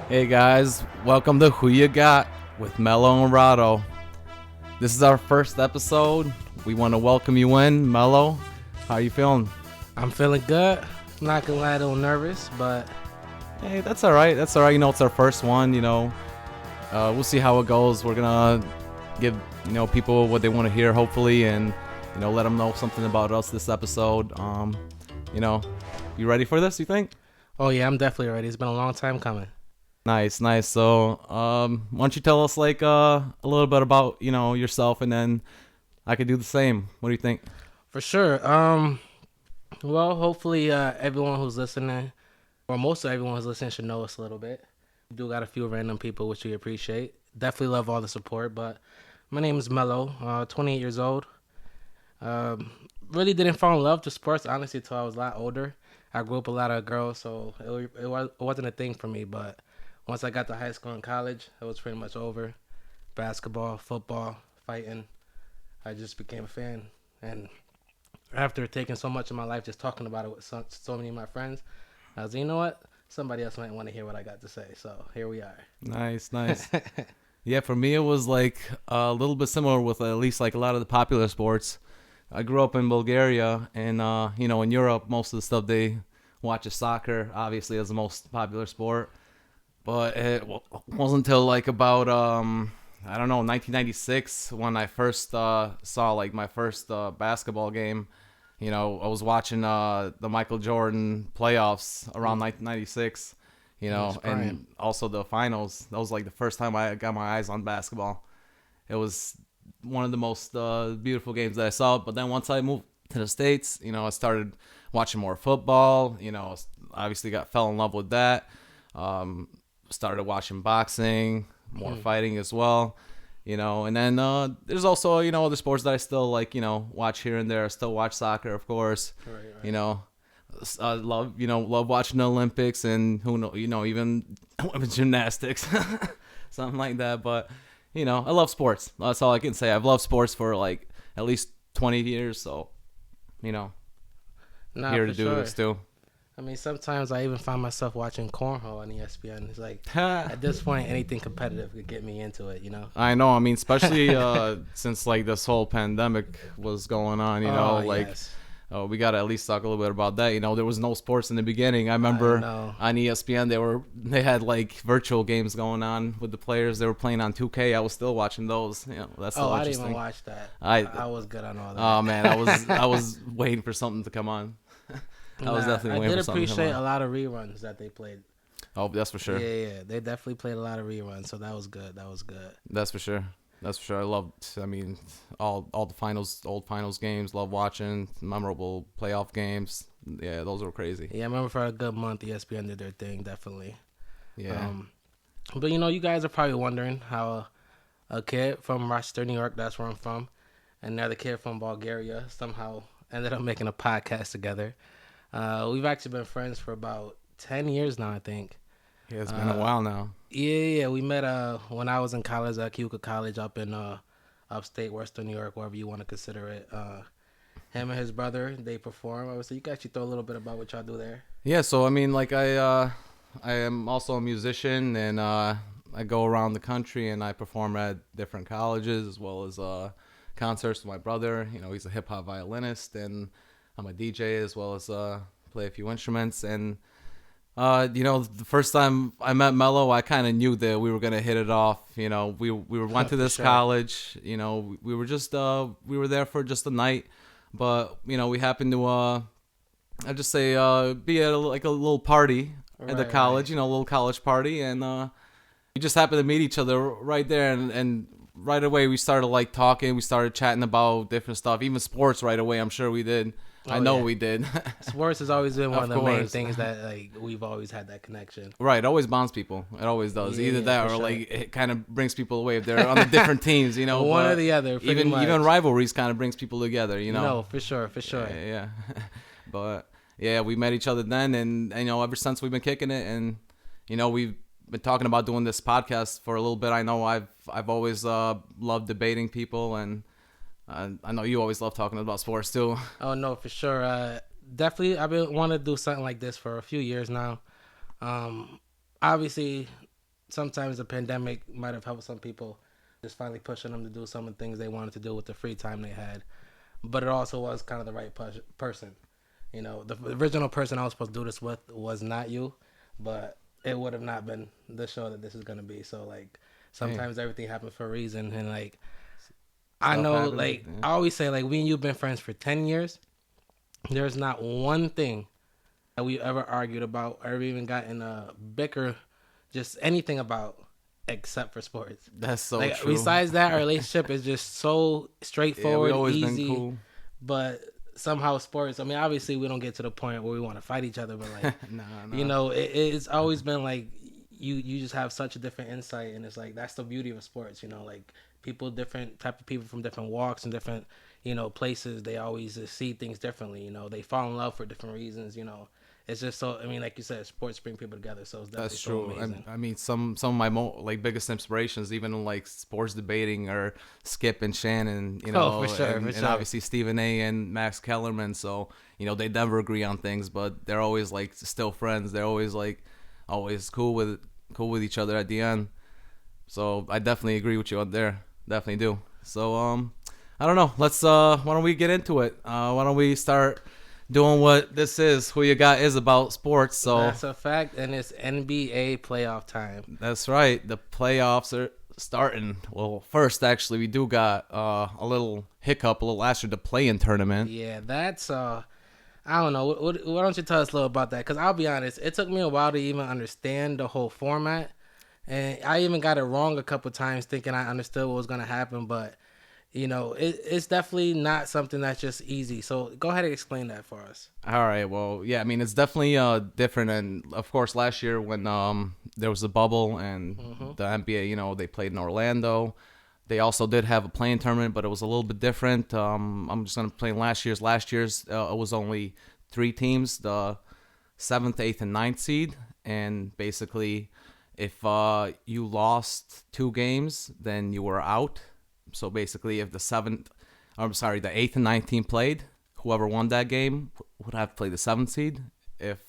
Hey guys, welcome to Who You Got with MELO and RADO. This is our first episode. We want to welcome you in. MELO, how you feeling? I'm feeling good. I'm not gonna lie, a little nervous, but Hey, that's all right. That's all right. It's our first one. We'll see how it goes. We're gonna give people what they want to hear, hopefully, and let them know something about us this episode. You ready for this? You think? oh yeah, I'm definitely ready. It's been a long time coming. Nice, nice. So, why don't you tell us a little bit about yourself, and then I could do the same. What do you think? For sure. Well, hopefully, everyone who's listening, or most of everyone who's listening, should know us a little bit. We do got a few random people, which we appreciate. Definitely love all the support. But my name is Mello, 28 years old. Really didn't fall in love with sports, honestly, until I was a lot older. I grew up with a lot of girls, so it wasn't a thing for me. But once I got to high school and college, it was pretty much over. Basketball, football, fighting. I just became a fan. And after taking so much of my life just talking about it with so many of my friends, I was like, you know what? Somebody else might want to hear what I got to say. So here we are. Nice, nice. Yeah, for me it was like a little bit similar with at least like a lot of the popular sports. I grew up in Bulgaria, and in Europe, most of the stuff they watch is soccer. Obviously, as the most popular sport. But it wasn't until like about I don't know 1996 when I first saw like my first basketball game. I was watching the Michael Jordan playoffs around 1996. And also the finals. That was like the first time I got my eyes on basketball. It was one of the most beautiful games that I saw. But then once I moved to the States, I started watching more football. Obviously fell in love with that. Started watching boxing, more fighting as well. And then there's also other sports that I still watch here and there. I still watch soccer, of course. Right. I love watching the Olympics, and who know even women's gymnastics, something like that. But I love sports. That's all I can say. I've loved sports for like at least 20 years, so Nah, here for to do sure. this too. I mean, sometimes I even find myself watching cornhole on ESPN. It's like, at this point, anything competitive could get me into it. I know. I mean, especially since like this whole pandemic was going on. Yes. We got to at least talk a little bit about that. There was no sports in the beginning. I I remember know. on ESPN they had like virtual games going on with the players. They were playing on 2K. I was still watching those. That's still Oh, I didn't interesting. even watch that. I I was good on all that. Oh man, I was waiting for something to come on. I was definitely I waiting did for something to come appreciate a on. lot of reruns that they played. Oh, that's for sure. Yeah. They definitely played a lot of reruns, so that was good. That was good. That's for sure. That's for sure. I loved. I mean, all the old finals games. Love watching memorable playoff games. Yeah, those were crazy. Yeah, I remember for a good month, ESPN did their thing, definitely. Yeah. But you guys are probably wondering how a kid from Rochester, New York, that's where I'm from, and another kid from Bulgaria somehow ended up making a podcast together. We've actually been friends for about 10 years now, I think. Yeah, it's been a while now. Yeah. We met when I was in college at Keuka College up in upstate Western New York, wherever you want to consider it. Him and his brother, they perform. Obviously, you can actually throw a little bit about what y'all do there. Yeah. So I mean, like I am also a musician, and I go around the country and I perform at different colleges as well as concerts with my brother. He's a hip hop violinist, and I'm a DJ as well as play a few instruments. And the first time I met Mello, I kind of knew that we were gonna hit it off. Went to this Sure. college. We were just we were there for just a night, but we happened to I just say be at a little party at the Right, college. right. A little college party, and we just happened to meet each other right there, and right away we started like talking. We started chatting about different stuff, even sports. Right away, I'm sure we did. I Oh, know yeah. we did. Sports has always been one of Of the main course. things that like we've always had that connection. Right, it always bonds people. It always does. Yeah, Either yeah, that for or sure. like it kind of brings people away if they're on the different teams. One or but the other, pretty even much. even rivalries kind of brings people together. No, for sure. Yeah. But yeah, we met each other then, and ever since we've been kicking it, and we've been talking about doing this podcast for a little bit. I know I've always loved debating people, and I know you always love talking about sports too. Oh no, for sure. Definitely, I've been wanting to do something like this for a few years now. Obviously, sometimes the pandemic might have helped some people, just finally pushing them to do some of the things they wanted to do with the free time they had. But it also was kind of the right person. You know, the original person I was supposed to do this with was not you, but it would have not been the show that this is gonna be. So like, sometimes everything happens for a reason, and like, I know, happens, like, yeah. I always say, like, we and you've been friends for 10 years. There's not one thing that we ever argued about or even got in a bicker, just anything about, except for sports. That's so Like, true. besides that, our relationship is just so Yeah, straightforward, we always easy. been cool. But somehow sports, I mean, obviously we don't get to the point where we want to fight each other, but like, Nah. you know, it's always been like, you just have such a different insight, and it's like, that's the beauty of sports, you know, like, people, different type of people from different walks and different, you know, places, they always see things differently, you know, they fall in love for different reasons, you know. It's just so, I mean, like you said, sports bring people together, so it's definitely That's so true. amazing. I mean, some of my like biggest inspirations, even in like sports debating, are Skip and Shannon, you know, For sure, and obviously Stephen A. and Max Kellerman. So you know, they never agree on things, but they're always like still friends. They're always like always cool with each other at the end. So I definitely agree with you out there. Definitely do. So I don't know. Let's why don't we get into it? Why don't we start doing what this is? Who You Got is about sports. So That's a fact, and it's NBA playoff time. that's right. The playoffs are starting. Well, first actually we do got a little hiccup, a little last year, the play-in tournament. Yeah, that's I don't know. Why don't you tell us a little about that? Because I'll be honest, it took me a while to even understand the whole format, and I even got it wrong a couple times, thinking I understood what was gonna happen. But you know, it's definitely not something that's just easy. So go ahead and explain that for us. All right. Well, yeah. I mean, it's definitely different, and of course, last year when there was a bubble and the NBA, you know, they played in Orlando. They also did have a playing tournament, but it was a little bit different. I'm just gonna play last year's. Last year's it was only 3 teams: the 7th, 8th, and 9th seed. And basically, if you lost 2 games, then you were out. So basically, if the 8th and 9th team played, whoever won that game would have to play the 7th seed. If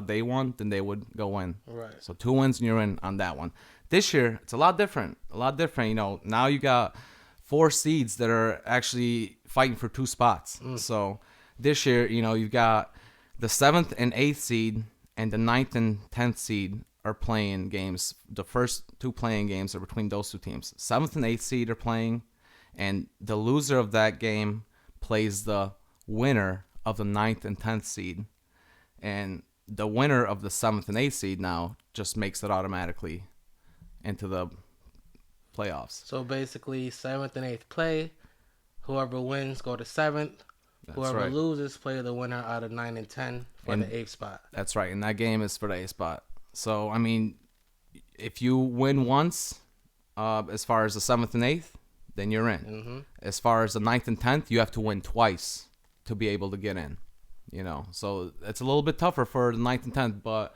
they won, then they would go in. Right. So 2 wins and you're in on that one. This year, it's a lot different. You know, now you got 4 seeds that are actually fighting for 2 spots. So this year, you know, you've got the 7th and 8th seed and the 9th and 10th seed are playing games. The first 2 playing games are between those 2 teams. 7th and 8th seed are playing, and the loser of that game plays the winner of the 9th and 10th seed. And the winner of the 7th and 8th seed now just makes it automatically into the playoffs. So basically, 7th and 8th play. Whoever wins go to 7th. That's Whoever right. loses play the winner out of 9 and 10 for the 8th spot. That's right. And that game is for the 8th spot. So, I mean, if you win once, as far as the 7th and 8th, then you're in. As far as the 9th and 10th, you have to win twice to be able to get in. You know, so it's a little bit tougher for the 9th and 10th, but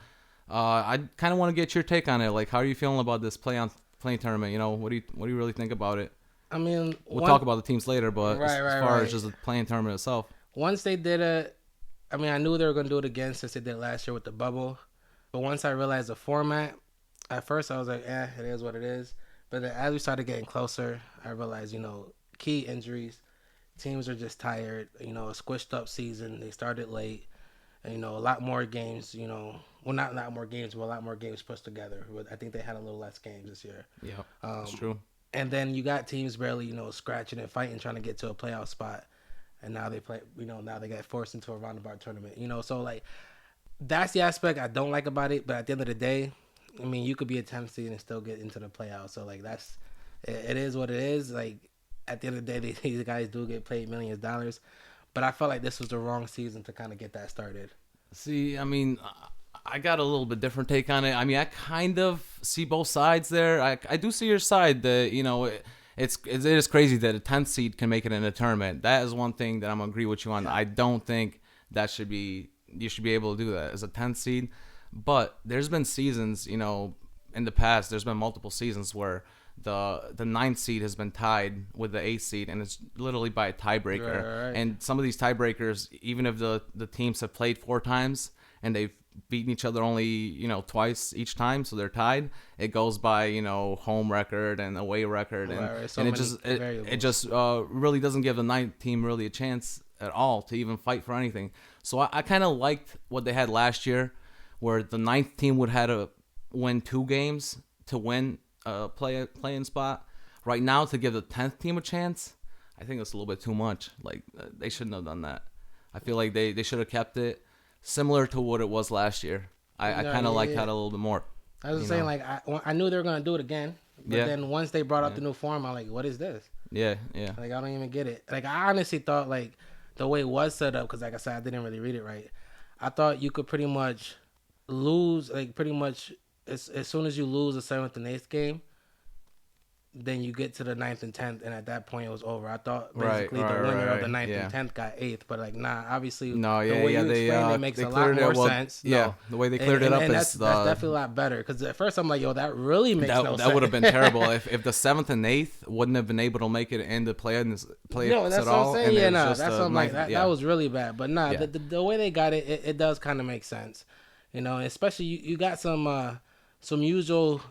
I kind of want to get your take on it. Like, how are you feeling about this playing tournament? You know, what do you really think about it? I mean, We'll talk about the teams later, but Right, as far as just the playing tournament itself, once they did it, I mean, I knew they were going to do it again since they did it last year with the bubble. But once I realized the format, at first I was like, it is what it is. But then as we started getting closer, I realized, you know, key injuries. Teams are just tired. You know, a squished up season. They started late. And, you know, a lot more games, you know. Well, not a lot more games, but a lot more games pushed together. I think they had a little less games this year. yeah, that's true. And then you got teams barely, you know, scratching and fighting, trying to get to a playoff spot. And now they play, you know, now they got forced into a roundabout tournament. You know, so, like, that's the aspect I don't like about it. But at the end of the day, I mean, you could be a 10th seed and still get into the playoffs. So, like, it is what it is. Like, at the end of the day, these guys do get paid millions of dollars. But I felt like this was the wrong season to kind of get that started. See, I mean, I got a little bit different take on it. I mean, I kind of see both sides there. I do see your side that, you know, it is crazy that a 10th seed can make it in a tournament. That is one thing that I'm going to agree with you on. I don't think you should be able to do that as a 10th seed. But there's been seasons, you know, in the past, there's been multiple seasons where the 9th seed has been tied with the 8th seed, and it's literally by a tiebreaker. Right. And some of these tiebreakers, even if the teams have played 4 times, and they've beaten each other only twice each time, so they're tied. It goes by home record and away record, and, So and it many just really doesn't give the ninth team really a chance at all to even fight for anything. So I kind of liked what they had last year, where the ninth team would have to win 2 games to win a play-in spot. Right now, to give the 10th team a chance, I think it's a little bit too much. Like, they shouldn't have done that. I feel like they should have kept it similar to what it was last year. I kind of liked that a little bit more. I was saying, like, I knew they were going to do it again. But then once they brought up the new form, I'm like, what is this? Yeah. Like, I don't even get it. Like, I honestly thought, like, the way it was set up, because, like I said, I didn't really read it right. I thought you could pretty much lose, like, pretty much as soon as you lose the 7th and 8th game, then you get to the 9th and 10th, and at that point it was over. I thought basically the winner of the 9th and 10th got 8th, but like obviously the way you explained it makes a lot more sense. Yeah, the way they cleared it up is that's definitely a lot better, because at first I'm like, yo, that really makes no sense. That would have been terrible if the 7th and 8th wouldn't have been able to make it in the play that's at all. What I'm saying. That's what I'm like. That was really bad, but the way they got it does kind of make sense, especially you got some usual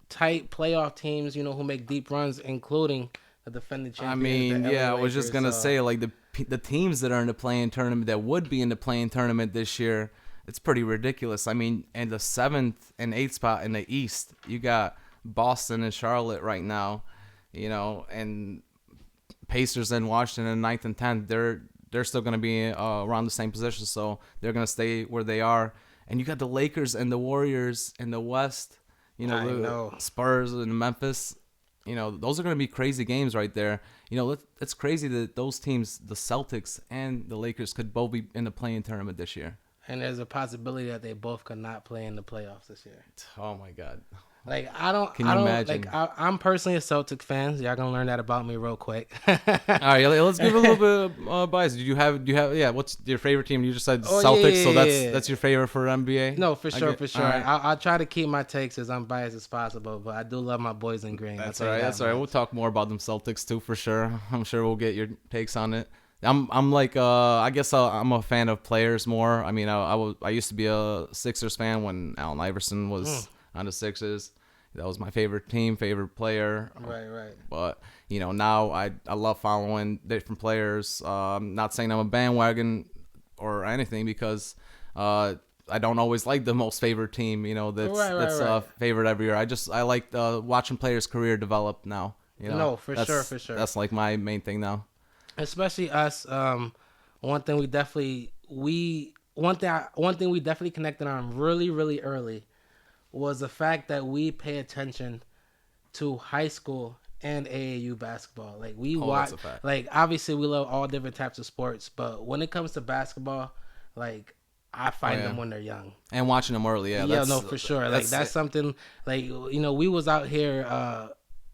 tight playoff teams, who make deep runs, including the defending champions. I was just gonna say, like, the teams that are in the play-in tournament, that would be in the play-in tournament this year, it's pretty ridiculous. I mean, in the 7th and 8th spot in the East, you got Boston and Charlotte right now, and Pacers and Washington in 9th and 10th. They're still gonna be around the same position, so they're gonna stay where they are. And you got the Lakers and the Warriors in the West. The Spurs and Memphis, those are going to be crazy games right there. It's crazy that those teams, the Celtics and the Lakers, could both be in the play-in tournament this year. And there's a possibility that they both could not play in the playoffs this year. Oh my God. Like, I don't. Can you imagine? Like, I'm personally a Celtics fan. So y'all gonna learn that about me real quick. All right, let's give a little bit of bias. Do you have? Yeah. What's your favorite team? You just said Celtics, so that's your favorite for NBA. No, for sure. Right. I'll try to keep my takes as unbiased as possible, but I do love my boys in green. That's all right. We'll talk more about them Celtics too, for sure. I'm sure we'll get your takes on it. I'm like I guess I'm a fan of players more. I mean, I used to be a Sixers fan when Allen Iverson was on the Sixers. That was my favorite team, favorite player. Right. But now I love following different players. Not saying I'm a bandwagon or anything, because I don't always like the most favorite team. That's favorite every year. I like watching players' career develop now. No, for sure. That's like my main thing now. Especially us. One thing we definitely connected on really, really early was the fact that we pay attention to high school and AAU basketball. Like, we watch, like, obviously we love all different types of sports, but when it comes to basketball, like, I find them when they're young. And watching them early, for sure. Like, that's something, like, we was out here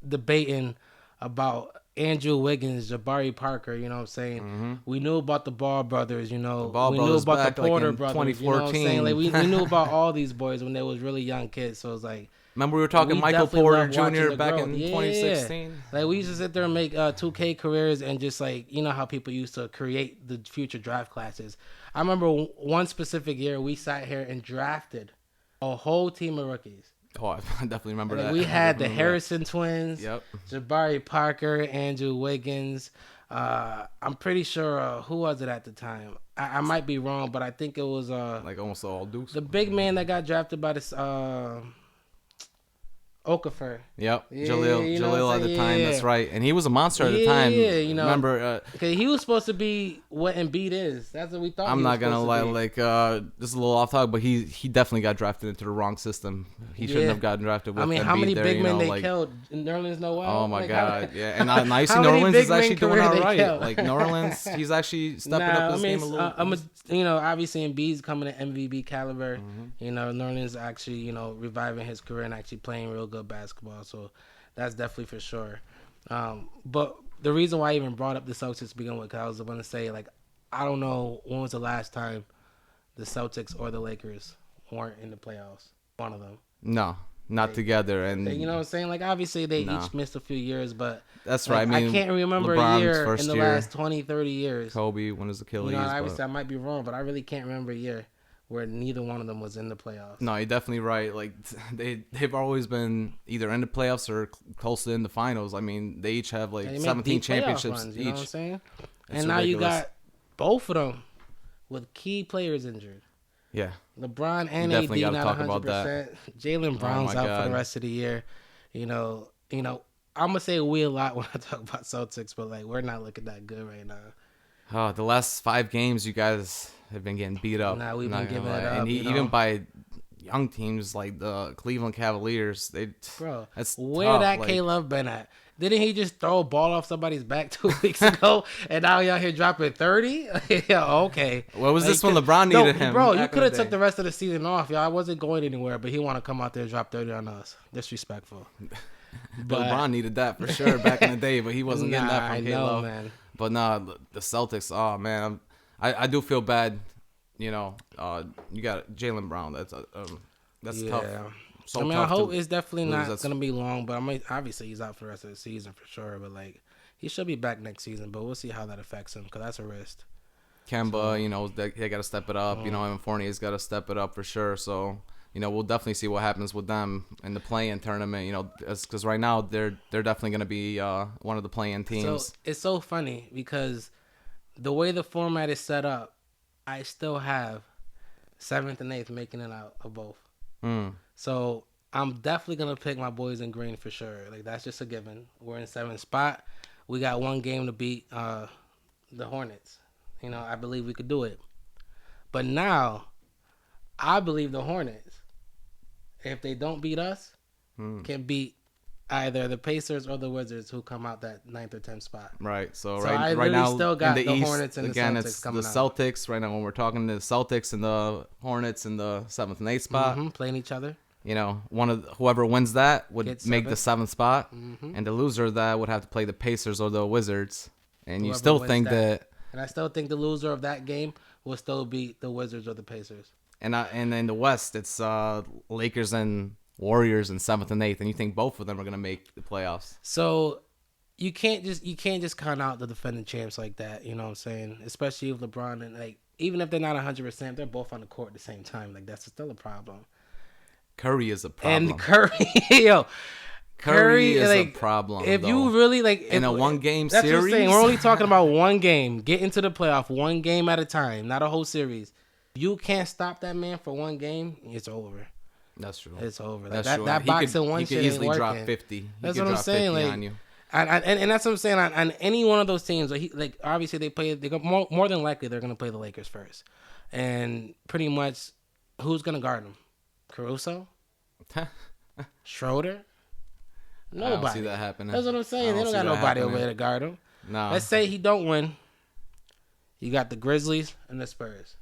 debating about Andrew Wiggins, Jabari Parker, you know what I'm saying? Mm-hmm. We knew about the Ball brothers, we knew about back, the Porter like, brothers, you know what I'm saying? Like, we knew about all these boys when they was really young kids, so it's like... Remember we were talking Michael Porter Jr. back in 2016? Like, we used to sit there and make 2K careers and just, like, how people used to create the future draft classes. I remember one specific year we sat here and drafted a whole team of rookies. Oh, I definitely remember that. We had the Harrison twins, yep. Jabari Parker, Andrew Wiggins. I'm pretty sure, who was it at the time? I might be wrong, but I think it was... like almost all Dukes. The big man that got drafted by this... Okafor. Yep. Jaleel at the time, that's right. And he was a monster at the time. Yeah, remember... he was supposed to be what Embiid is. That's what we thought. I'm not going to lie, like, this is a little off topic, but he definitely got drafted into the wrong system. He shouldn't have gotten drafted with Embiid. How many big men they like, killed? Nerlens Noel? Oh, my God. Yeah, and now you see Nerlens is actually doing all right. Like, Nerlens, he's actually stepping up his game a little. Obviously Embiid's coming at MVP caliber. Nerlens actually, reviving his career and actually playing real good basketball, so that's definitely for sure. But the reason why I even brought up the Celtics to begin with, because I was going to say, like, I don't know when was the last time the Celtics or the Lakers weren't in the playoffs. One of them. No, not together. And you know what I'm saying? Like, obviously they each missed a few years, but that's right. I can't remember LeBron's a year in the year, last 20, 30 years. Kobe, when his Achilles. Obviously I might be wrong, but I really can't remember a year where neither one of them was in the playoffs. No, you're definitely right. Like they've always been either in the playoffs or close to in the finals. I mean, they each have like They make 17 deep playoff championships runs, each. you know what I'm saying? It's And now you ridiculous. got both of them with key players injured. Yeah. LeBron and You AD definitely gotta not talk 100%. about that. Jalen Brown's my out for the God. rest of the year. You know, I'm gonna say we a lot when I talk about Celtics, but like we're not looking that good right now. Oh, the last 5 games, you guys have been getting beat up. Nah, we've Not been gonna giving it lie. up, And you know? even by young teams like the Cleveland Cavaliers, Bro, that's where tough. that Like, K-Love been at? Didn't he just throw a ball off somebody's back 2 weeks ago, and now y'all here dropping 30? Yeah, okay. what was Like, this when LeBron needed him? Bro, you back in could have the took day? the rest of the season off, y'all. I wasn't going anywhere, but he want to come out there and drop 30 on us. Disrespectful. But LeBron needed that for sure back in the day, but he wasn't getting that I from know, K-Love. man. But nah, the Celtics. Oh man, I do feel bad. You know, you got Jalen Brown. That's tough. So I mean, tough I hope to it's definitely lose. not That's- gonna be long, but obviously he's out for the rest of the season for sure. But like, he should be back next season. But we'll see how that affects him because that's a wrist. Kemba, you know, they got to step it up. You know, Evan Fournier's got to step it up for sure. So, you know, we'll definitely see what happens with them in the play-in tournament. You know, because right now they're definitely going to be one of the play-in teams. So it's so funny because the way the format is set up, I still have 7th and 8th making it out of both. So I'm definitely gonna pick my boys in green for sure. Like that's just a given. We're in 7th spot. We got one game to beat the Hornets. You know, I believe we could do it. But now, I believe the Hornets, if they don't beat us, can beat either the Pacers or the Wizards who come out that 9th or 10th spot. Right. So, So I right now still got in the the East, Hornets and the again, Celtics it's the coming out. Celtics. Right now, when we're talking the Celtics and the Hornets in the 7th and 8th spot, Playing each other. you know, whoever wins that would Gets make the 7th spot, and the loser of that would have to play the Pacers or the Wizards. And you Whoever still wins think that And I still think the loser of that game will still beat the Wizards or the Pacers. and in the West, it's Lakers and Warriors in 7th and 8th, and you think both of them are gonna make the playoffs. So you can't just count out the defending champs like that. You know what I'm saying? Especially if LeBron and like even if they're not 100%, they're both on the court at the same time. Like that's still a problem. Curry is a problem. And Curry, Curry is like, a problem. If though. you really like in a one-game that's what I'm series, saying. We're only talking about one game. Get into the playoff, one game at a time, not a whole series. You can't stop that man for one game. It's over. That's true. It's over. Like, That's true. that He boxing could, one he shit could easily ain't drop working. 50. That's he could what I'm drop saying. 50 Like, on you. and that's what I'm saying. On any one of those teams, like obviously they play. They go more than likely they're gonna play the Lakers first, and pretty much who's gonna guard them? Caruso, Schroeder. Nobody. I don't see that happening. That's what I'm saying. I They don't see got that nobody over happening. there to guard him. No. Let's say he don't win. You got the Grizzlies and the Spurs.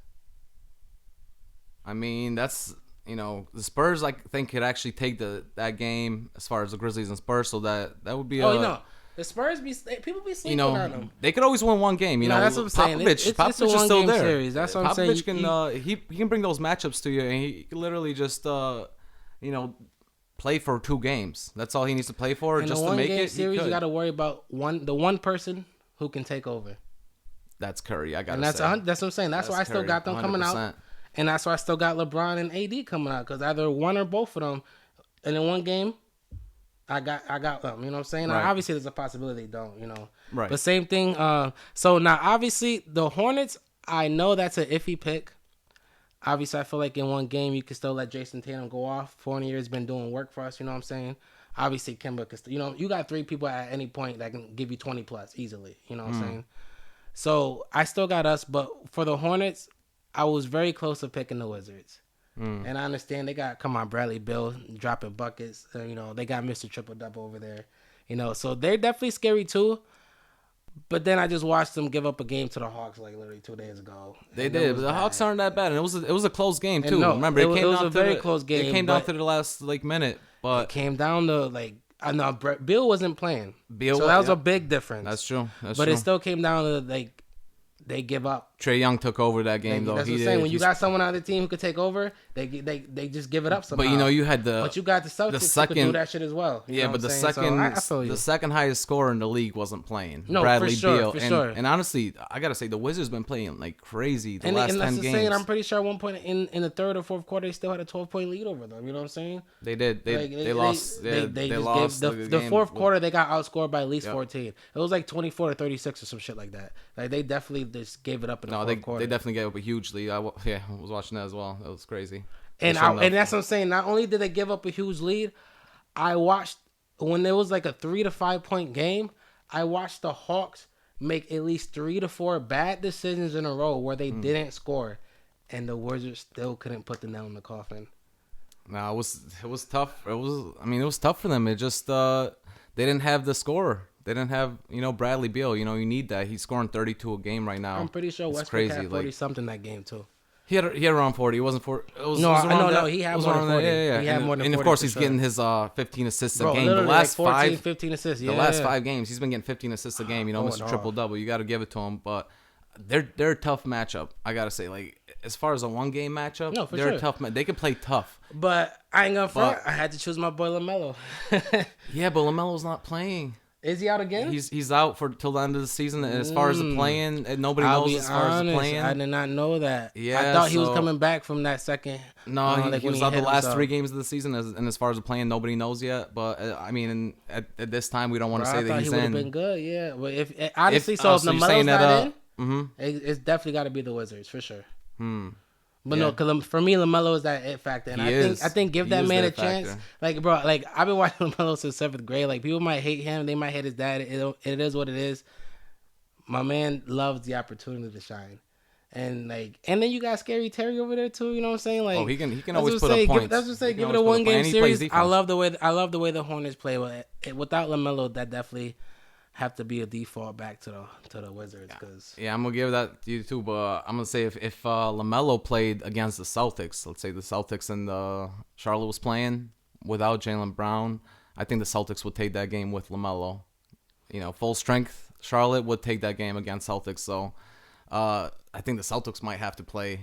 I mean, that's, you know, the Spurs, I think, could actually take that game as far as the Grizzlies and Spurs, so that would be the Spurs people be sleeping you on know, them. they could always win one game. You No, know, that's what I'm saying. Popovich, It's Popovich a is still one-game there. series. That's what I'm saying. Popovich can he can bring those matchups to you, and he can literally just you know, play for 2 games. That's all he needs to play for, In just a to make one-game it. series, He you got could. to worry about the one person who can take over. That's Curry. I gotta And that's say. that's what I'm saying. That's why I still Curry, got them coming out. 100%. And that's why I still got LeBron and AD coming out, because either one or both of them. And in one game, I got them. You know what I'm saying? Right. Now, obviously, there's a possibility they don't. You know. Right. But same thing. So now, obviously, the Hornets. I know that's an iffy pick. Obviously, I feel like in one game you can still let Jason Tatum go off. Fournier has been doing work for us. You know what I'm saying? Obviously, Kemba can still. You know, you got 3 people at any point that can give you 20 plus easily. You know what I'm saying? So I still got us, but for the Hornets, I was very close to picking the Wizards. And I understand they got, come on, Bradley Beal dropping buckets. You know, they got Mr. Triple Double over there. You know, so they're definitely scary too. But then I just watched them give up a game to the Hawks like literally 2 days ago. They And did, it but was the bad. Hawks aren't that bad, and it was a close game And too. no, Remember, it it came was down a to very the, close game, It came down but- to the last minute, It but came down to like, I know Bill wasn't playing. Beal, so that was yeah. a big difference. That's true. That's but true. it still came down to like they give up Trae Young took over that game though. That's what I'm saying. When you got someone on the team who could take over, they just give it up somehow. But you know, you had but you got the Celtics who could do that shit as well. You know but the second highest scorer in the league wasn't playing. No, Bradley for sure, Beal. for sure. And honestly, I gotta say the Wizards been playing like crazy the last 10 that's games. saying, I'm pretty sure at one point in the third or fourth quarter, they still had a 12-point lead over them. You know what I'm saying? They did. They lost. They lost the fourth quarter. They got outscored by at least 14. It was like 24-36 or some shit like that. Like they definitely just gave it up in the fourth quarter. They definitely gave up a huge lead. I was watching that as well. That was crazy. And that's what I'm saying. Not only did they give up a huge lead, I watched when there was like a 3 to 5 point game. I watched the Hawks make at least 3 to 4 bad decisions in a row where they didn't score, and the Wizards still couldn't put the nail in the coffin. No, it was tough. It was tough for them. It just they didn't have the scorer. They didn't have, Bradley Beal. You need that. He's scoring 32 a game right now. I'm pretty sure Westbrook had 40 something that game too. He had around 40. It wasn't 40. No, he had more than 40. Yeah. He had more than 40. And of course, he's getting his 15 assists a game. The last 15 assists. The last 5 games, he's been getting 15 assists a game. Mr. Triple Double. You got to give it to him. But they're a tough matchup. I gotta say, like as far as a 1-game matchup, they're a tough. They can play tough. But I ain't gonna front. I had to choose my boy LaMelo. Yeah, but LaMelo's not playing. Is he out again? He's out till the end of the season. And as far as the playing, nobody knows as far as the playing. I did not know that. Yeah, I thought he was coming back from that second. No, he was out the last 3 games of the season. And as far as the playing, nobody knows yet. But at this time, we don't want to say that he's in. He would have been good, yeah. But if LaMelo's not in, it's definitely got to be the Wizards for sure. But no, because for me, LaMelo is that it factor, and I think give that man a chance. Factor. Like, bro, like I've been watching LaMelo since 7th grade. Like, people might hate him, they might hate his dad. It is what it is. My man loves the opportunity to shine, and then you got Scary Terry over there too. You know what I'm saying? Like, he can always put up points. That's what say. Give it a 1-game series. I love the way the Hornets play. Without LaMelo, that definitely have to be a default back to the Wizards. I'm gonna give that to you too, but I'm gonna say if LaMelo played against the Celtics, let's say the Celtics and Charlotte was playing without Jaylen Brown, I think the Celtics would take that game with LaMelo. Full strength Charlotte would take that game against Celtics. So I think the Celtics might have to play.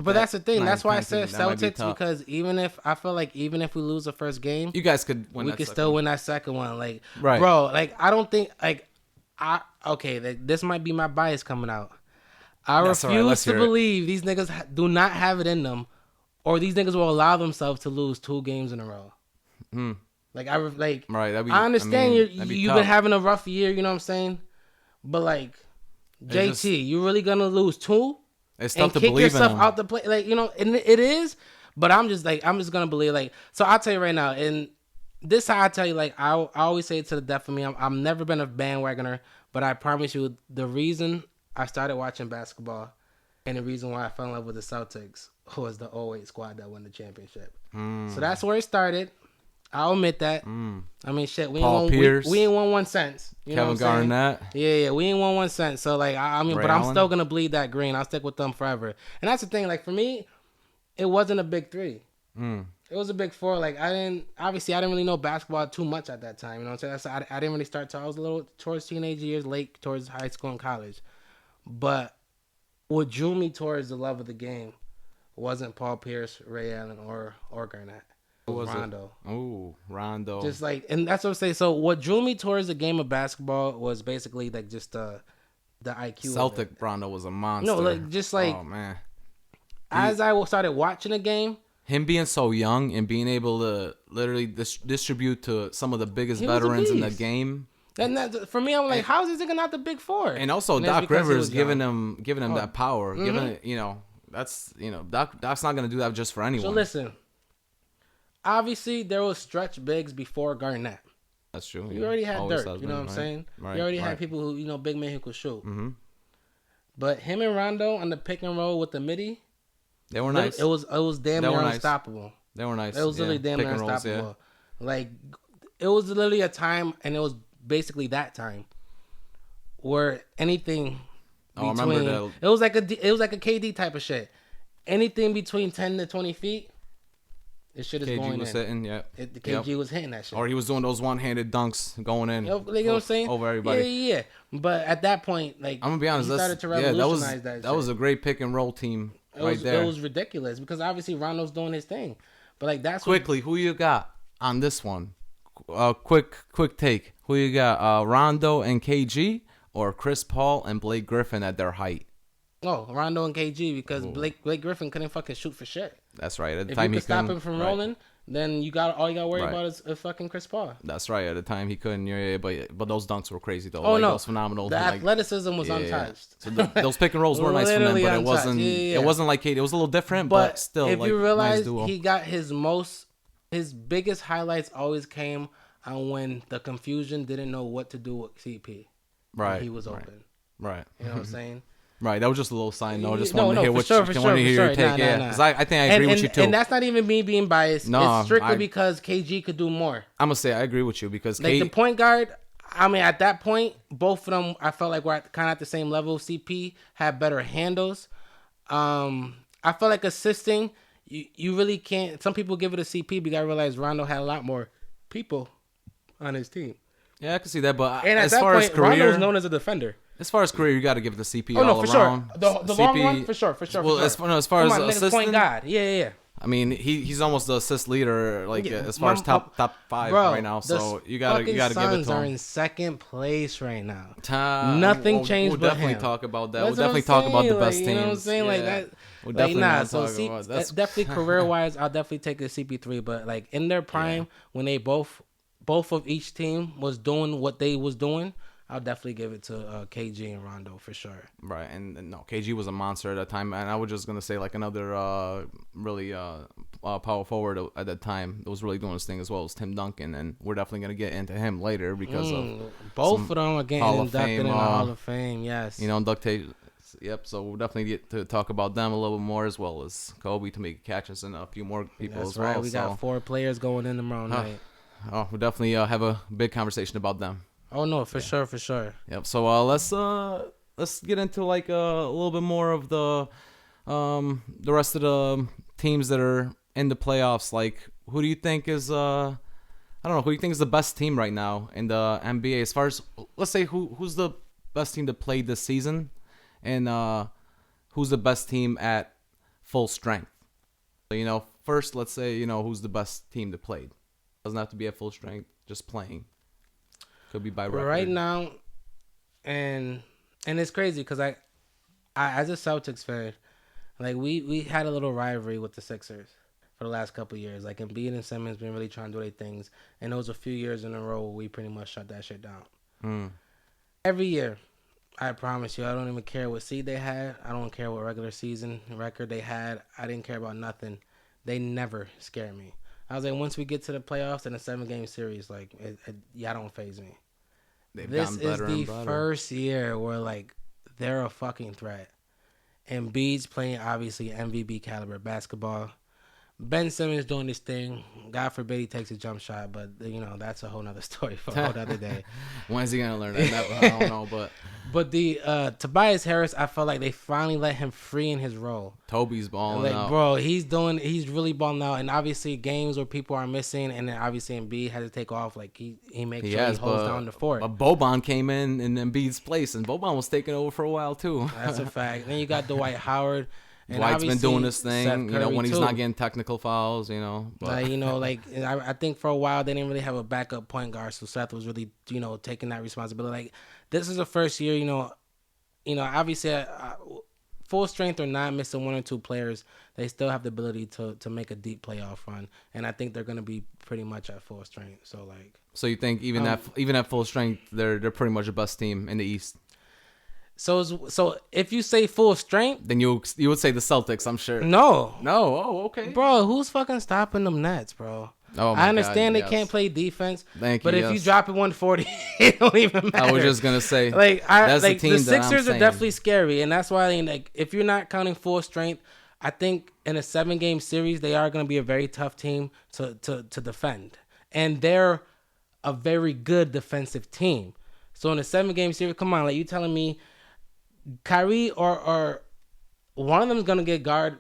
But that's the thing. That's why I said Celtics, because even if we lose the first game, you guys could win. We could still win that second one. Like, right, bro. Like, I don't think this might be my bias coming out. I refuse to believe these niggas do not have it in them, or these niggas will allow themselves to lose 2 games in a row. Like, right. I understand you've been having a rough year. You know what I'm saying? But like, JT, you really gonna lose 2? It's tough to kick believe yourself in out the play, and it is. But I'm gonna believe, so I'll tell you right now, and this how I tell you, I always say it to the death of me. I've never been a bandwagoner, but I promise you, the reason I started watching basketball and the reason why I fell in love with the Celtics was the 08 squad that won the championship. So that's where it started. I'll admit that. I mean, shit, we ain't won 1 cent. Kevin Garnett. Yeah, we ain't won 1 cent. So but I'm still gonna bleed that green. I'll stick with them forever. And that's the thing. Like, for me, it wasn't a big 3. It was a big 4. Like, I didn't really know basketball too much at that time. You know what I'm saying? I didn't really start till I was a little towards teenage years, late towards high school and college. But what drew me towards the love of the game wasn't Paul Pierce, Ray Allen, or Garnett. It was Rondo. Oh, Rondo. Just and that's what I'm saying. So what drew me towards the game of basketball was basically just the IQ. Celtic Rondo was a monster. No, oh man. As I started watching the game, him being so young and being able to literally distribute to some of the biggest veterans in the game. And that, for me, I'm like, how is this nigga not the big 4? And also Doc Rivers giving him that power, giving it, that's Doc's not gonna do that just for anyone. So listen. Obviously, there was stretch bigs before Garnett. That's true. You already had Dirk. You know what I'm saying? Right, you already had people who, big men who could shoot. But him and Rondo on the pick and roll with the midi, they were nice. It was damn near unstoppable. They were nice. It was literally damn near unstoppable. Like, it was literally a time, and it was basically that time where anything between, I remember that. It was like a KD type of shit. Anything between 10 to 20 feet. This shit is KG going was in. hitting, yeah. The KG was hitting that shit. Or he was doing those one-handed dunks going in. You know what I'm saying? Over everybody. Yeah. But at that point, like, I'm gonna be honest, he started to revolutionize that was a great pick and roll team there. It was ridiculous because obviously Rondo's doing his thing. But like that's quickly, who you got on this one? Quick take. Who you got? Rondo and KG or Chris Paul and Blake Griffin at their height? Oh, Rondo and KG because Blake Griffin couldn't fucking shoot for shit. That's right. At the if time you he could stop him from rolling, then all you got to worry about is fucking Chris Paul. That's right. At the time he couldn't. Yeah, but those dunks were crazy though. Oh no, it was phenomenal. The athleticism was untouched. So those pick and rolls were nice from them, but it wasn't. Yeah. It wasn't like KD. It was a little different, but still. If like, you realize nice duo. he got his biggest highlights always came on when the confusion didn't know what to do with CP. Right. He was open. Right. You know what I'm saying? Right, that was just a little sign. No, just wanted to hear what your take. Yeah, because I think I agree with you too. And that's not even me being biased. No, it's strictly because KG could do more. I'm gonna say I agree with you because like the point guard. I mean, at that point, both of them I felt like were kind of at the same level. CP had better handles. I felt like assisting. You really can't. Some people give it a CP, but you gotta realize Rondo had a lot more people on his team. Yeah, I can see that. But and as far as career, Rondo was known as a defender. As far as career, you got to give it to CP. Oh no, all for around. sure. The long run, for sure. Well, as far as assisting, point guard, yeah. I mean, he's almost the assist leader, as far as top 5 right now. So you gotta give it to him. Suns are in second place right now. Nothing changed. We'll definitely talk about that. We'll definitely talk about the best teams. You know what I'm saying? Like that. We'll definitely So definitely career wise, I'll definitely take the CP3. But like in their prime, when they both of each team was doing what they was doing, I'll definitely give it to KG and Rondo for sure. Right, and no, KG was a monster at that time, and I was just gonna say like another really power forward at that time that was really doing his thing as well as Tim Duncan, and we're definitely gonna get into him later because of both of them are getting inducted in the Hall of Fame. Yes, inductees. Yep, so we'll definitely get to talk about them a little bit more as well as Kobe to make catches and a few more people as well. We got 4 players going in tomorrow night. Oh, we'll definitely have a big conversation about them. Oh no, for sure. Yep. So let's get into like a little bit more of the rest of the teams that are in the playoffs. Like, who do you think is I don't know, who do you think is the best team right now in the NBA? As far as, let's say, who's the best team to play this season, and who's the best team at full strength? So, first let's say who's the best team to play. Doesn't have to be at full strength, just playing. Could be by record. Right now, and it's crazy because I as a Celtics fan, like we had a little rivalry with the Sixers for the last couple of years. Like Embiid and Simmons been really trying to do their things, and there was a few years in a row where we pretty much shut that shit down. Every year, I promise you, I don't even care what seed they had. I don't care what regular season record they had. I didn't care about nothing. They never scare me. I was like, once we get to the playoffs in a 7-game series, like, y'all don't faze me. This is the first year where, like, they're a fucking threat. Embiid's playing, obviously, MVP caliber basketball. Ben Simmons doing this thing. God forbid he takes a jump shot, but, that's a whole nother story for a whole other day. When's he going to learn that? I don't know, but... But the Tobias Harris, I felt like they finally let him free in his role. Toby's balling out. Bro, he's really balling out. And obviously games where people are missing, and then obviously Embiid had to take off. Like he makes sure he holds down the fort. But Boban came in Embiid's place, and Boban was taking over for a while too. That's a fact. Then you got Dwight Howard. And Dwight's been doing this thing, when he's not getting technical fouls, But. I think for a while they didn't really have a backup point guard, so Seth was really, taking that responsibility. Like, this is the first year, obviously, full strength or not, missing 1 or 2 players, they still have the ability to make a deep playoff run, and I think they're going to be pretty much at full strength. So you think even at full strength, they're pretty much the best team in the East? So if you say full strength, then you would say the Celtics, I'm sure. No. Oh, okay. Bro, who's fucking stopping them Nets, bro? Oh, I understand they can't play defense. Thank you. But if you drop it 140, it don't even matter. I was just gonna say, that's the team. The Sixers are definitely scary, and that's why if you're not counting full strength, I think in a 7-game series they are gonna be a very tough team to defend, and they're a very good defensive team. So in a 7-game series, come on, like you telling me Kyrie or one of them is gonna get guard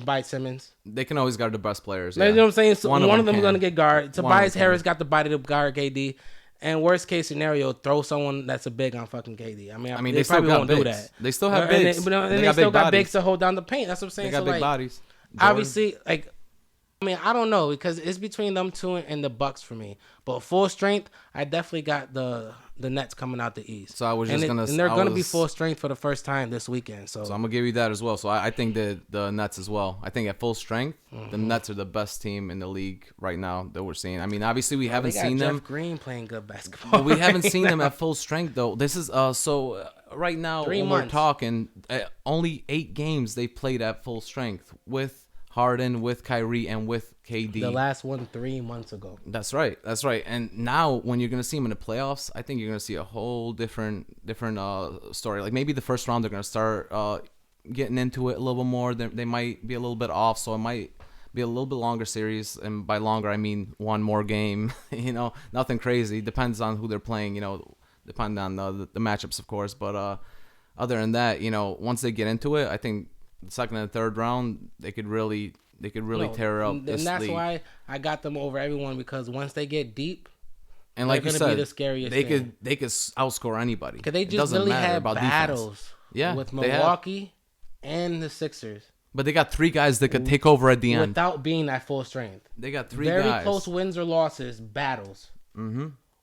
by Simmons. They can always guard the best players. You know what I'm saying? So one of them is can. going to get guard. Tobias can. Harris got the body to guard KD. And worst case scenario, throw someone that's a big on fucking KD. I mean they still probably won't bigs. do that. They still have bigs. They still got bigs to hold down the paint. That's what I'm saying. They got so big bodies. Obviously, I don't know because it's between them two and the Bucks for me. But full strength, I definitely got the Nets coming out the East. So I was just gonna, and they're gonna be full strength for the first time this weekend. So I'm gonna give you that as well. So I think that the Nets as well. I think at full strength, the Nets are the best team in the league right now that we're seeing. I mean, obviously we haven't seen them. Jeff Green playing good basketball. But we haven't seen them at full strength though. This is right now when we're talking, only 8 games they played at full strength with Harden, with Kyrie, and with KD. The last one 3 months ago. That's right. And now when you're gonna see them in the playoffs, I think you're gonna see a whole different story. Like maybe the first round they're gonna start getting into it a little bit more. They might be a little bit off, so it might be a little bit longer series. And by longer, I mean one more game. Nothing crazy. Depends on who they're playing. Depending on the matchups, of course. But other than that, once they get into it, I think the second and third round, they could really tear up this league. And that's why I got them over everyone because once they get deep, and like you said, be the scariest they thing. could outscore anybody. Because they just really had battles with Milwaukee and the Sixers. But they got 3 guys that could take over at the end without being at full strength. They got 3 very guys. close wins or losses, battles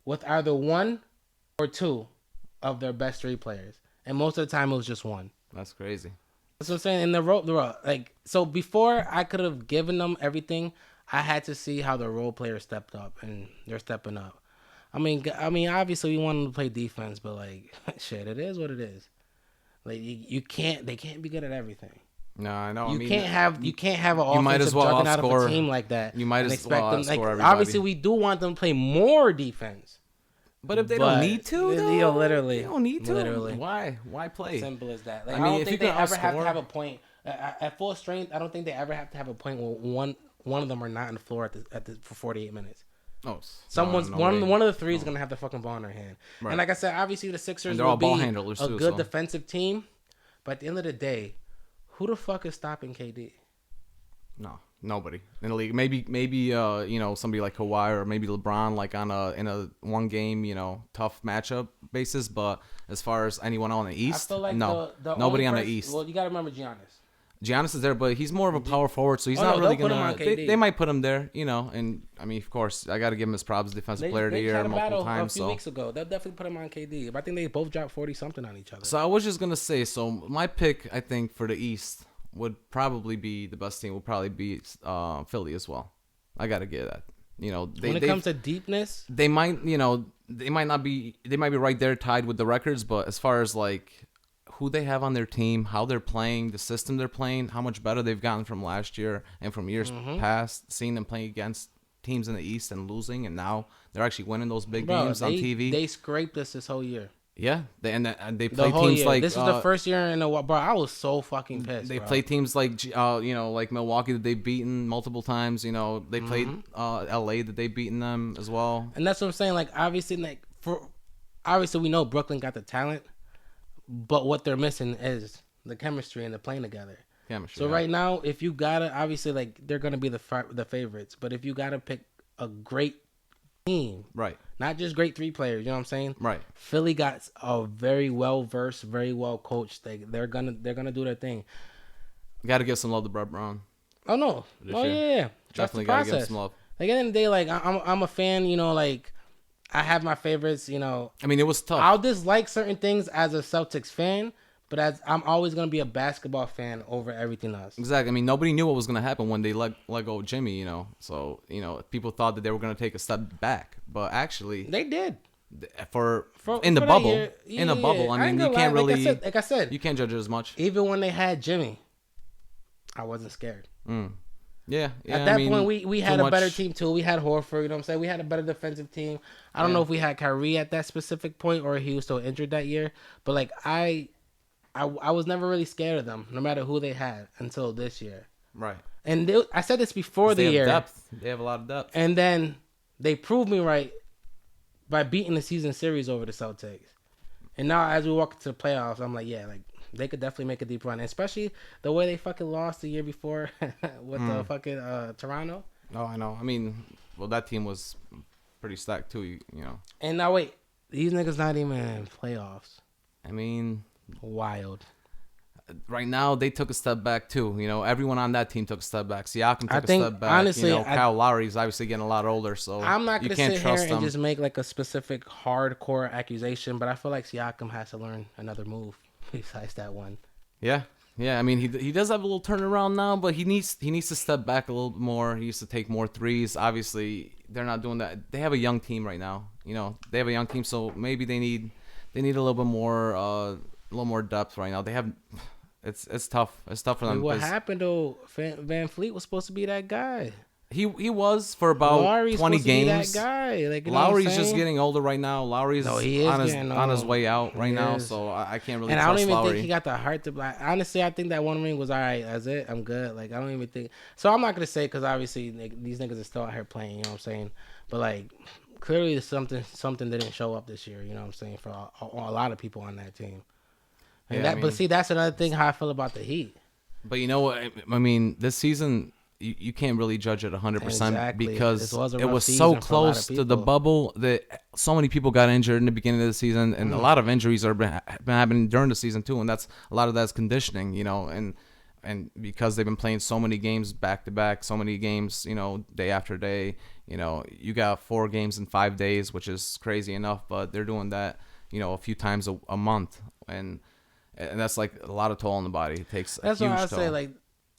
with either 1 or 2 of their best 3 players, and most of the time it was just 1. That's crazy. That's what I'm saying. In the role, so before I could have given them everything, I had to see how the role players stepped up, and they're stepping up. I mean, obviously we want them to play defense, but shit, it is what it is. They can't be good at everything. No, I know. You can't have an offensive juggernaut of a team like that. You might as well outscore everybody. Obviously, we do want them to play more defense. But if they don't need to, though, literally, they don't need to. Literally, why play? Simple as that. I don't think they ever have to have a point at full strength. I don't think they ever have to have a point where one of them are not on the floor for 48 minutes. Oh, one of the 3 is gonna have the fucking ball in their hand. Right. And like I said, obviously the Sixers will be a good defensive team, but at the end of the day, who the fuck is stopping KD? No. Nobody in the league. Maybe somebody like Kawhi or maybe LeBron, like in a one game, tough matchup basis. But as far as anyone on the East, I feel like no, nobody on the East. Well, you gotta remember Giannis. Giannis is there, but he's more of a power forward, so he's not really gonna. They might put him there, and I mean, of course, I got to give him his props, defensive player of the year multiple times. A few weeks ago, they'll definitely put him on KD. But I think they both dropped 40 something on each other. So I was just gonna say, my pick, I think for the East would probably be the best team. Will probably be Philly as well. I gotta get that. When it comes to deepness, they might not be. They might be right there, tied with the records. But as far as who they have on their team, how they're playing, the system they're playing, how much better they've gotten from last year and from years past, seeing them playing against teams in the East and losing, and now they're actually winning those big games on TV. They scraped us this whole year. Yeah, they play teams year. This is the first year in a while, bro. I was so fucking pissed. They play teams like like Milwaukee that they've beaten multiple times. They played LA that they've beaten them as well. And that's what I'm saying. Obviously we know Brooklyn got the talent, but what they're missing is the chemistry and the playing together. So right now, if you gotta obviously they're gonna be the favorites, but if you gotta pick a great team, right? Not just great 3 players, you know what I'm saying? Right. Philly got a very well versed, very well coached. They're gonna do their thing. Got to give some love to Brett Brown. Oh no! Yeah. Definitely got to give some love. At the end of the day, I'm a fan. I have my favorites. I mean, it was tough. I'll dislike certain things as a Celtics fan, but I'm always gonna be a basketball fan over everything else. Exactly. I mean, nobody knew what was gonna happen when they let go of Jimmy. So people thought that they were gonna take a step back, but actually they did. In the bubble. I mean, you can't really. Like I said, you can't judge it as much. Even when they had Jimmy, I wasn't scared. Yeah. At that point, we had a better team too. We had Horford. You know what I'm saying? We had a better defensive team. I don't know if we had Kyrie at that specific point or he was still injured that year. But I was never really scared of them, no matter who they had, until this year. Right. And I said this before the year. They have a lot of depth. And then they proved me right by beating the season series over the Celtics. And now as we walk into the playoffs, I'm like, they could definitely make a deep run, especially the way they fucking lost the year before with the fucking Toronto. Oh, I know. I mean, well, that team was pretty stacked too. You know. And now wait, these niggas not even in playoffs. I mean, wild. Right now they took a step back too. You know, everyone on that team took a step back. Siakam took a step back. Honestly, Kyle Lowry's obviously getting a lot older, so I'm not gonna sit here and him. just make like a specific hardcore accusation, but I feel like Siakam has to learn another move besides that one. Yeah. I mean, he does have a little turnaround now, but he needs to step back a little bit more. He needs to take more threes. Obviously, they're not doing that. They have a young team right now. You know, they have a young team, so maybe they need a little bit more depth right now. They have. It's tough. It's tough for them. What happened though? Van Fleet was supposed to be that guy. He was for about Lowry's 20 games. To be that guy. Like, Lowry's just getting older right now. Lowry's on his way out right now, is. So I can't really. And trust I don't even Lowry. think he got the heart to. Like, honestly, I think that one ring was all right. That's it. I'm good. Like, I don't even think. So I'm not gonna say because obviously these niggas are still out here playing. You know what I'm saying? But like, clearly something didn't show up this year. You know what I'm saying? For a lot of people on that team. And but see, that's another thing how I feel about the Heat. But you know what? I mean, this season you can't really judge it 100% because it was so close to the bubble that so many people got injured in the beginning of the season, and a lot of injuries are been happening during the season too, and that's a lot of that's conditioning, you know, and because they've been playing so many games back to back, so many games, you know, day after day, you know, you got 4 games in 5 days, which is crazy enough, but they're doing that, you know, a few times a month, and that's like a lot of toll on the body. It takes a huge toll. That's why I say, like,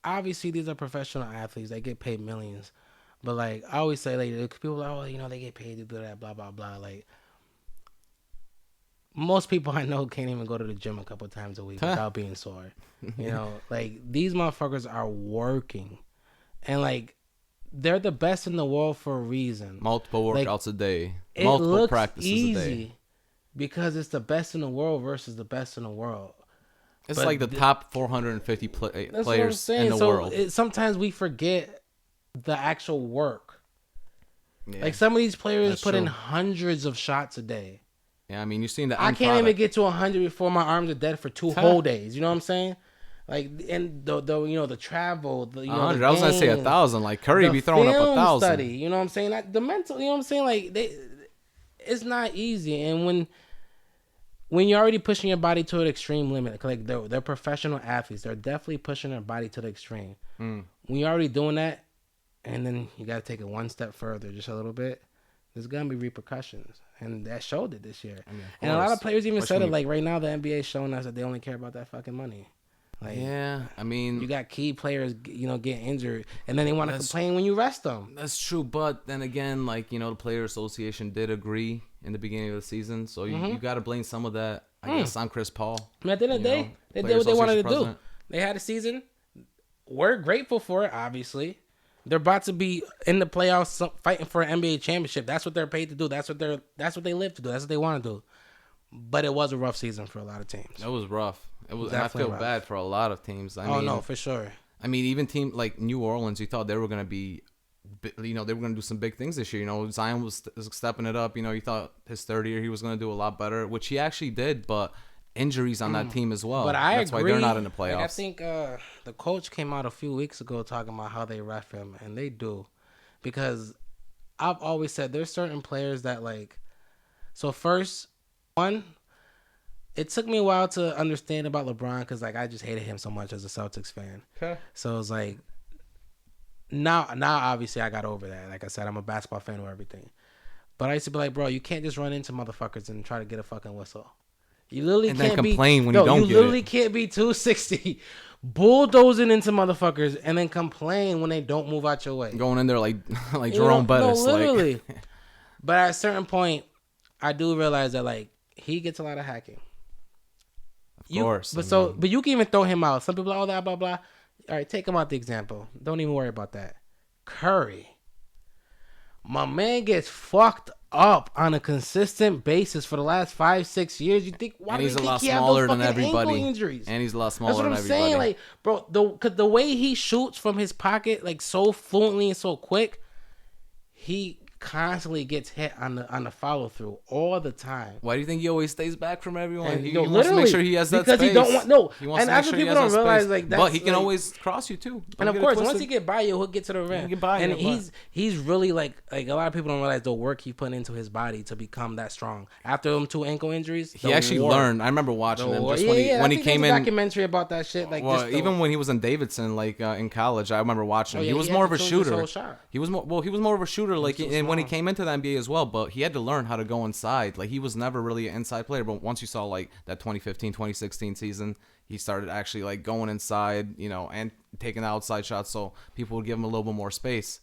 obviously these are professional athletes. They get paid millions. But, like, I always say, like, people are like, oh, you know, they get paid to do that, blah, blah, blah. Like, most people I know can't even go to the gym a couple times a week without being sore. You know, like, these motherfuckers are working. And, like, they're the best in the world for a reason. Multiple workouts a day. Multiple practices a day. Because it's the best in the world versus the best in the world. It's like the top 450 players in the world. Sometimes we forget the actual work. Yeah, like some of these players put in hundreds of shots a day. Yeah, I mean, you're seeing the I can't even get to 100 before my arms are dead for 2 whole days. You know what I'm saying? Like, and the you know, the travel, the, you know, 100. I was gonna say 1,000. Like Curry be throwing up 1,000. Study, you know what I'm saying? Like, the mental, you know what I'm saying? Like, it's not easy, and when you're already pushing your body to an extreme limit, like they're professional athletes, they're definitely pushing their body to the extreme. When you're already doing that, and then you got to take it one step further, just a little bit, there's gonna be repercussions, and that showed it this year. I mean, and a lot of players even said it. Like right now, the NBA is showing us that they only care about that fucking money. Like, yeah, I mean, you got key players, you know, getting injured, and then they want to complain when you rest them. That's true, but then again, like, you know, the Player Association did agree in the beginning of the season, so you got to blame some of that, I guess, on Chris Paul. I mean, at the end of the day, they did what they wanted to do. They had a season. We're grateful for it, obviously. They're about to be in the playoffs, fighting for an NBA championship. That's what they're paid to do. That's what they live to do. That's what they want to do. But it was a rough season for a lot of teams. It was rough. It was. I feel bad for a lot of teams. I mean, no, for sure. I mean, even team like New Orleans, you thought they were gonna be, you know, they were gonna do some big things this year. You know, Zion was stepping it up. You know, you thought his third year he was gonna do a lot better, which he actually did. But injuries on that team as well. But that's agree. Why they're not in the playoffs. Like, I think the coach came out a few weeks ago talking about how they ref him, and they do, because I've always said there's certain players that like. So first, one. It took me a while to understand about LeBron because, like, I just hated him so much as a Celtics fan. Okay. So it was like, now obviously I got over that. Like I said, I'm a basketball fan or everything. But I used to be like, bro, you can't just run into motherfuckers and try to get a fucking whistle. You literally and can't then complain when you don't get it. You literally can't be 260, bulldozing into motherfuckers, and then complain when they don't move out your way. Going in there like Jerome Bettis. No, literally. Like. But at a certain point, I do realize that, like, he gets a lot of hacking. Of course. But you can even throw him out. Some people are, oh, that, blah, blah. All right, take him out the example. Don't even worry about that. Curry. My man gets fucked up on a consistent basis for the last 5-6 years. You think, why do you think he has those fucking ankle injuries? And he's a lot smaller than everybody. That's what I'm saying. Like, bro, cause the way he shoots from his pocket, like, so fluently and so quick, he constantly gets hit on the follow through all the time. Why do you think he always stays back from everyone? And He wants to make sure he has that because space. he don't want no. He wants And to make after sure he people has don't that realize space. like that's But he can like, always cross you too. and of course, once he get by you, he'll get to the rim. He get by you, and he's really like a lot of people don't realize the work he put into his body to become that strong. After them 2 ankle injuries, he actually learned. I remember watching him just when he came in. Documentary about that shit. Like even when he was in Davidson, like in college, I remember watching him. He was more of a shooter. He was more of a shooter. Like and when he came into the NBA as well, but he had to learn how to go inside. Like he was never really an inside player, but once you saw like that 2015, 2016 season, he started actually like going inside, and taking outside shots, so people would give him a little bit more space,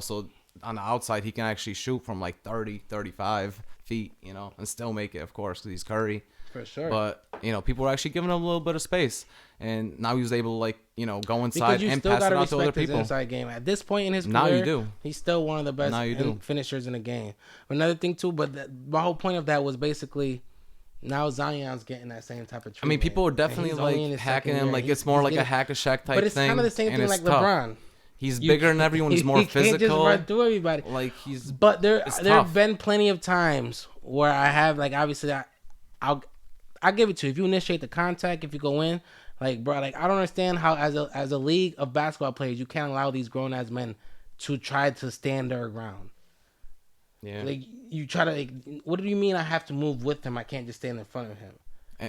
so on the outside he can actually shoot from like 30, 35 feet, and still make it, of course, because he's Curry. For sure. But, people were actually giving him a little bit of space. And now he was able to, like, go inside and pass it out to other people. His inside game. At this point in his career, now you do. He's still one of the best finishers in the game. Another thing, too, but the whole point of that was basically now Zion's getting that same type of treatment. I mean, people are definitely, like, hacking him. Like, it's more like a hack-a-Shaq type thing. But it's kind of the same thing like LeBron. He's bigger than everyone. He's more physical. He can't just run through everybody. Like, But there have been plenty of times where I have, like, obviously, I'll give it to you. If you initiate the contact, if you go in, like, bro, like, I don't understand how as a league of basketball players, you can't allow these grown-ass men to try to stand their ground. Yeah. Like, you try to, like, what do you mean I have to move with him? I can't just stand in front of him.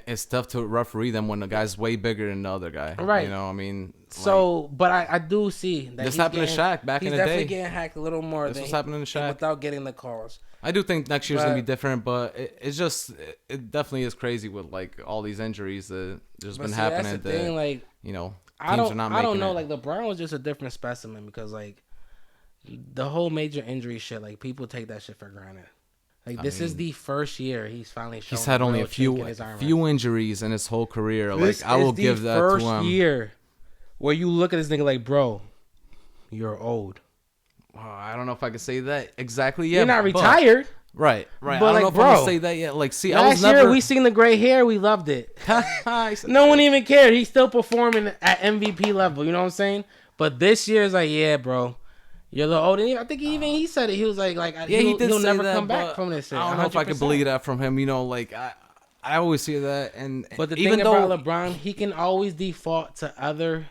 It's tough to referee them when the guy's way bigger than the other guy. Right. I mean. So, but I do see that this happened to Shaq back in the day. He's definitely getting hacked a little more this was happening to Shaq. without getting the calls. I do think next year's going to be different, but it definitely is crazy with, like, all these injuries that there's been happening. That's the thing, like, teams I are not making I don't know. it. Like, LeBron was just a different specimen because, like, the whole major injury shit, like, people take that shit for granted. Like, this is the first year he's finally shown. He's had only a few injuries in his whole career. Like, I will give that to him. First year where you look at this nigga like, bro, you're old. I don't know if I can say that exactly yet. You're not retired. Right. But I don't know if I can say that yet. Like, see, last year we seen the gray hair, we loved it. No one even cared. He's still performing at MVP level. You know what I'm saying? But this year is like, yeah, bro. You're a little old. And I think he said it. He was like he'll never come back from this. I don't know if I can believe that from him. Like, I always see that. But the thing about LeBron, he can always default to other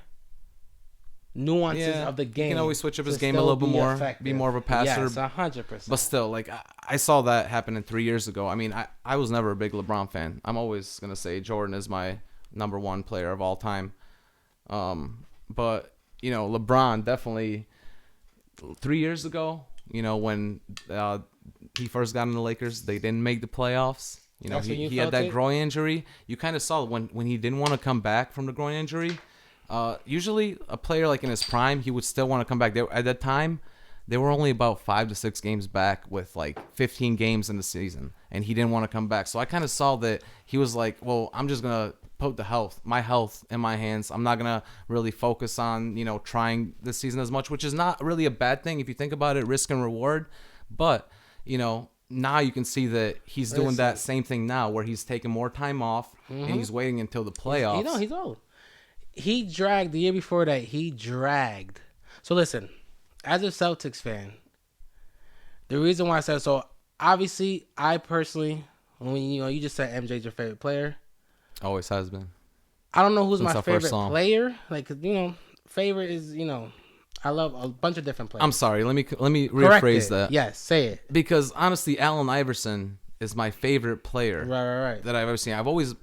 nuances of the game. He can always switch up his game a little bit more, be more of a passer. Yes, 100%. But still, like, I saw that happening 3 years ago. I mean, I was never a big LeBron fan. I'm always going to say Jordan is my number one player of all time. But, LeBron definitely 3 years ago, when he first got in the Lakers, they didn't make the playoffs. He had that groin injury. You kind of saw when he didn't want to come back from the groin injury. Usually a player like in his prime, he would still want to come back. At that time, they were only about 5 to 6 games back with like 15 games in the season, and he didn't want to come back. So I kind of saw that he was like, well, I'm just going to put my health in my hands. I'm not going to really focus on, trying this season as much, which is not really a bad thing if you think about it, risk and reward. But, now you can see that he's doing that same thing now where he's taking more time off and he's waiting until the playoffs. He's old. He dragged the year before that. So listen, as a Celtics fan, the reason why I said so, obviously, I personally, when you just said MJ's your favorite player, always has been. I don't know who's my favorite player. Like, favorite is I love a bunch of different players. I'm sorry. Let me rephrase that. Yes, say it. Because honestly, Allen Iverson is my favorite player. Right. That I've ever seen. I've always,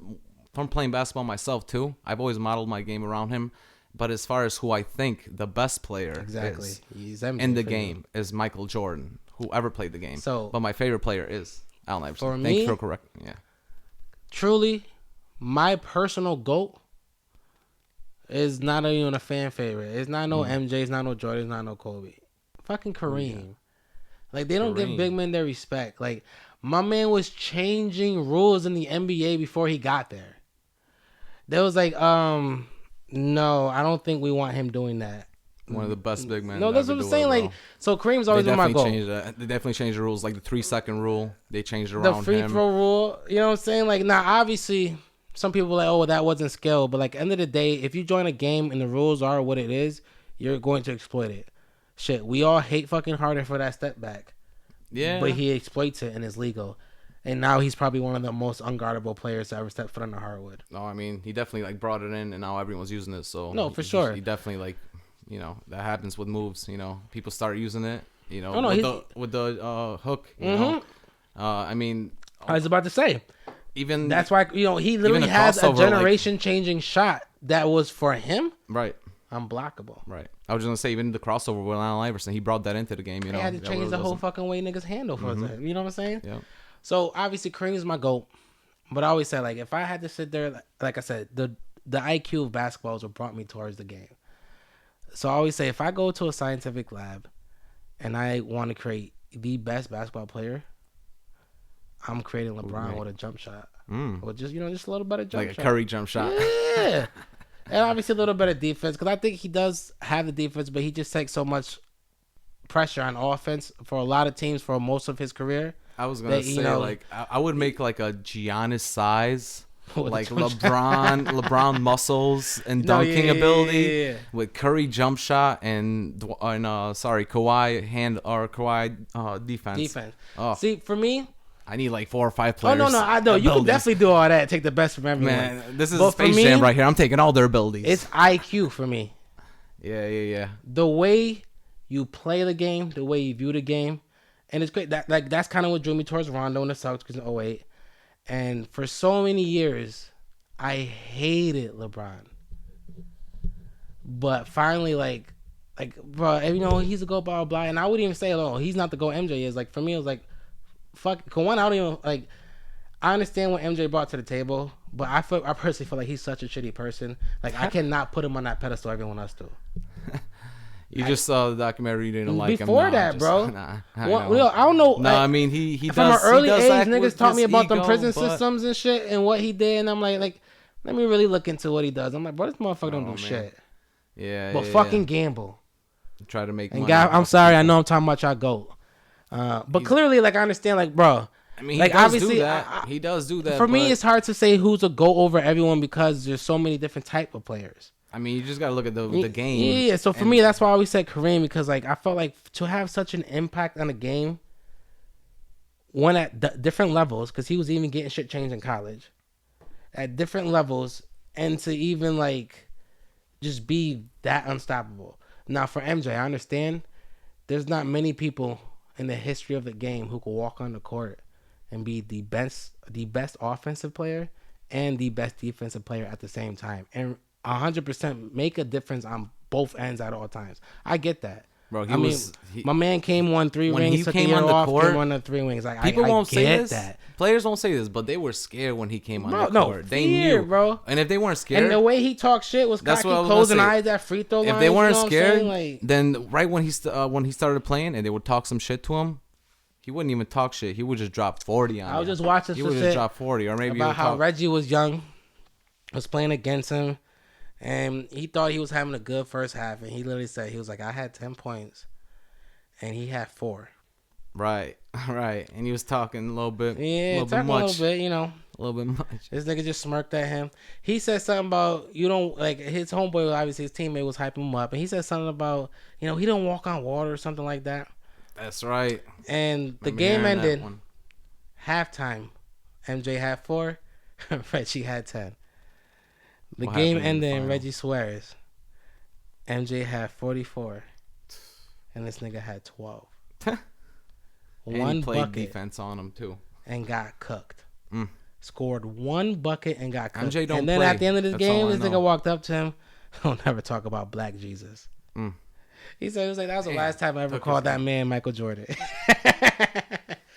from playing basketball myself too, I've always modeled my game around him. But as far as who I think the best player is in the game is Michael Jordan, whoever played the game. But my favorite player is Allen Iverson. For me, thank you for correcting. Yeah. Truly, my personal GOAT is not even a fan favorite. It's not no MJ, it's not no Jordan, it's not no Kobe. Fucking Kareem. Yeah. Like, they don't give big men their respect. Like, my man was changing rules in the NBA before he got there. They was like, no, I don't think we want him doing that. One of the best big men. No, that's what I'm saying. Like, so Kareem's always been my goal. They definitely changed the rules, like the 3-second rule. They changed around the free throw rule. You know what I'm saying? Like, now obviously, some people are like, oh, that wasn't skill. But like, end of the day, if you join a game and the rules are what it is, you're going to exploit it. Shit, we all hate fucking Harden for that step back. Yeah. but he exploits it and is legal. And now he's probably one of the most unguardable players to ever step foot on the hardwood. No, I mean, he definitely like brought it in, and now everyone's using it. So No, for sure. He definitely like, that happens with moves. People start using it. Oh, no, with the hook. I mean, I was about to say. Even that's why he literally has a generation-changing shot that was for him. Right. Unblockable. Right. I was just gonna say, even the crossover with Allen Iverson, he brought that into the game. He had to change the whole fucking way niggas handle for it. You know what I'm saying? Yeah. So obviously Kareem's my GOAT, but I always say, like, if I had to sit there, like I said, the IQ of basketball is what brought me towards the game. So I always say, if I go to a scientific lab and I want to create the best basketball player, I'm creating LeBron with a jump shot, or just a little bit of jump shot, like a Curry jump shot. Yeah, and obviously a little bit of defense, because I think he does have the defense, but he just takes so much pressure on offense for a lot of teams for most of his career. I was gonna say, like, I would make like a Giannis size, like LeBron muscles and dunking ability with Curry jump shot and Kawhi defense. Oh. See, for me, I need like 4 or 5 players. Oh no, I know you can definitely do all that. Take the best from everyone. Man, this is Space Jam right here. I'm taking all their abilities. It's IQ for me. Yeah. The way you play the game, the way you view the game, and it's great. That's kind of what drew me towards Rondo in the Celtics in 2008. And for so many years, I hated LeBron. But finally, like, bro, he's a GOAT, blah, blah. And I wouldn't even say, he's not the GOAT MJ is. Like, for me, it was like, fuck. One, I don't even, like, I understand what MJ brought to the table, but I personally feel like he's such a shitty person. Like, I cannot put him on that pedestal everyone else do. You just saw the documentary. You didn't like him. Before that, bro. I don't know. No, I mean he does. From an early age, niggas taught me about ego, the prison systems and shit and what he did, and I'm like, let me really look into what he does. I'm like, bro, this motherfucker don't do shit. Yeah, but fucking gamble. Try to make money. And God, I'm sorry, I know I'm talking about y'all GOAT, but clearly, like, I understand, like, bro. I mean, like, obviously, he does do that. For me, it's hard to say who's a GOAT over everyone because there's so many different type of players. I mean, you just gotta look at the game. Yeah. So for me, that's why I always said Kareem, because like I felt like to have such an impact on the game, one at different levels, because he was even getting shit changed in college, at different levels, and to even like just be that unstoppable. Now for MJ, I understand there's not many people in the history of the game who could walk on the court and be the best offensive player and the best defensive player at the same time, and 100% make a difference on both ends at all times. I get that. Bro, my man won 3 rings, took came the year on the off, court, won the 3 rings. Like, people I won't get say this. That. Players won't say this, but they were scared when he came on the court. They knew, bro. And if they weren't scared, and the way he talked shit was cocky, closing eyes at free throw lines. If they weren't scared, then right when he started playing and they would talk some shit to him, he wouldn't even talk shit. He would just drop 40 on. I was just watching. He would just drop 40, or maybe about how Reggie was young, was playing against him. And he thought he was having a good first half, and he literally said, he was like, I had 10 points, and he had 4. Right. And he was talking a little bit. Yeah, talking a little bit, A little bit much. This nigga just smirked at him. He said something about, his homeboy, obviously his teammate was hyping him up, and he said something about, he don't walk on water or something like that. That's right. And the game ended. Halftime. MJ had 4. Reggie had 10. The game ended and Reggie swears. MJ had 44. And this nigga had 12. And One he played bucket defense on him too. And got cooked. Scored 1 bucket and got cooked. MJ don't and then play. At the end of this game, this nigga nigga walked up to him. Don't never talk about Black Jesus. He said, that was the last time I ever called that man Michael Jordan.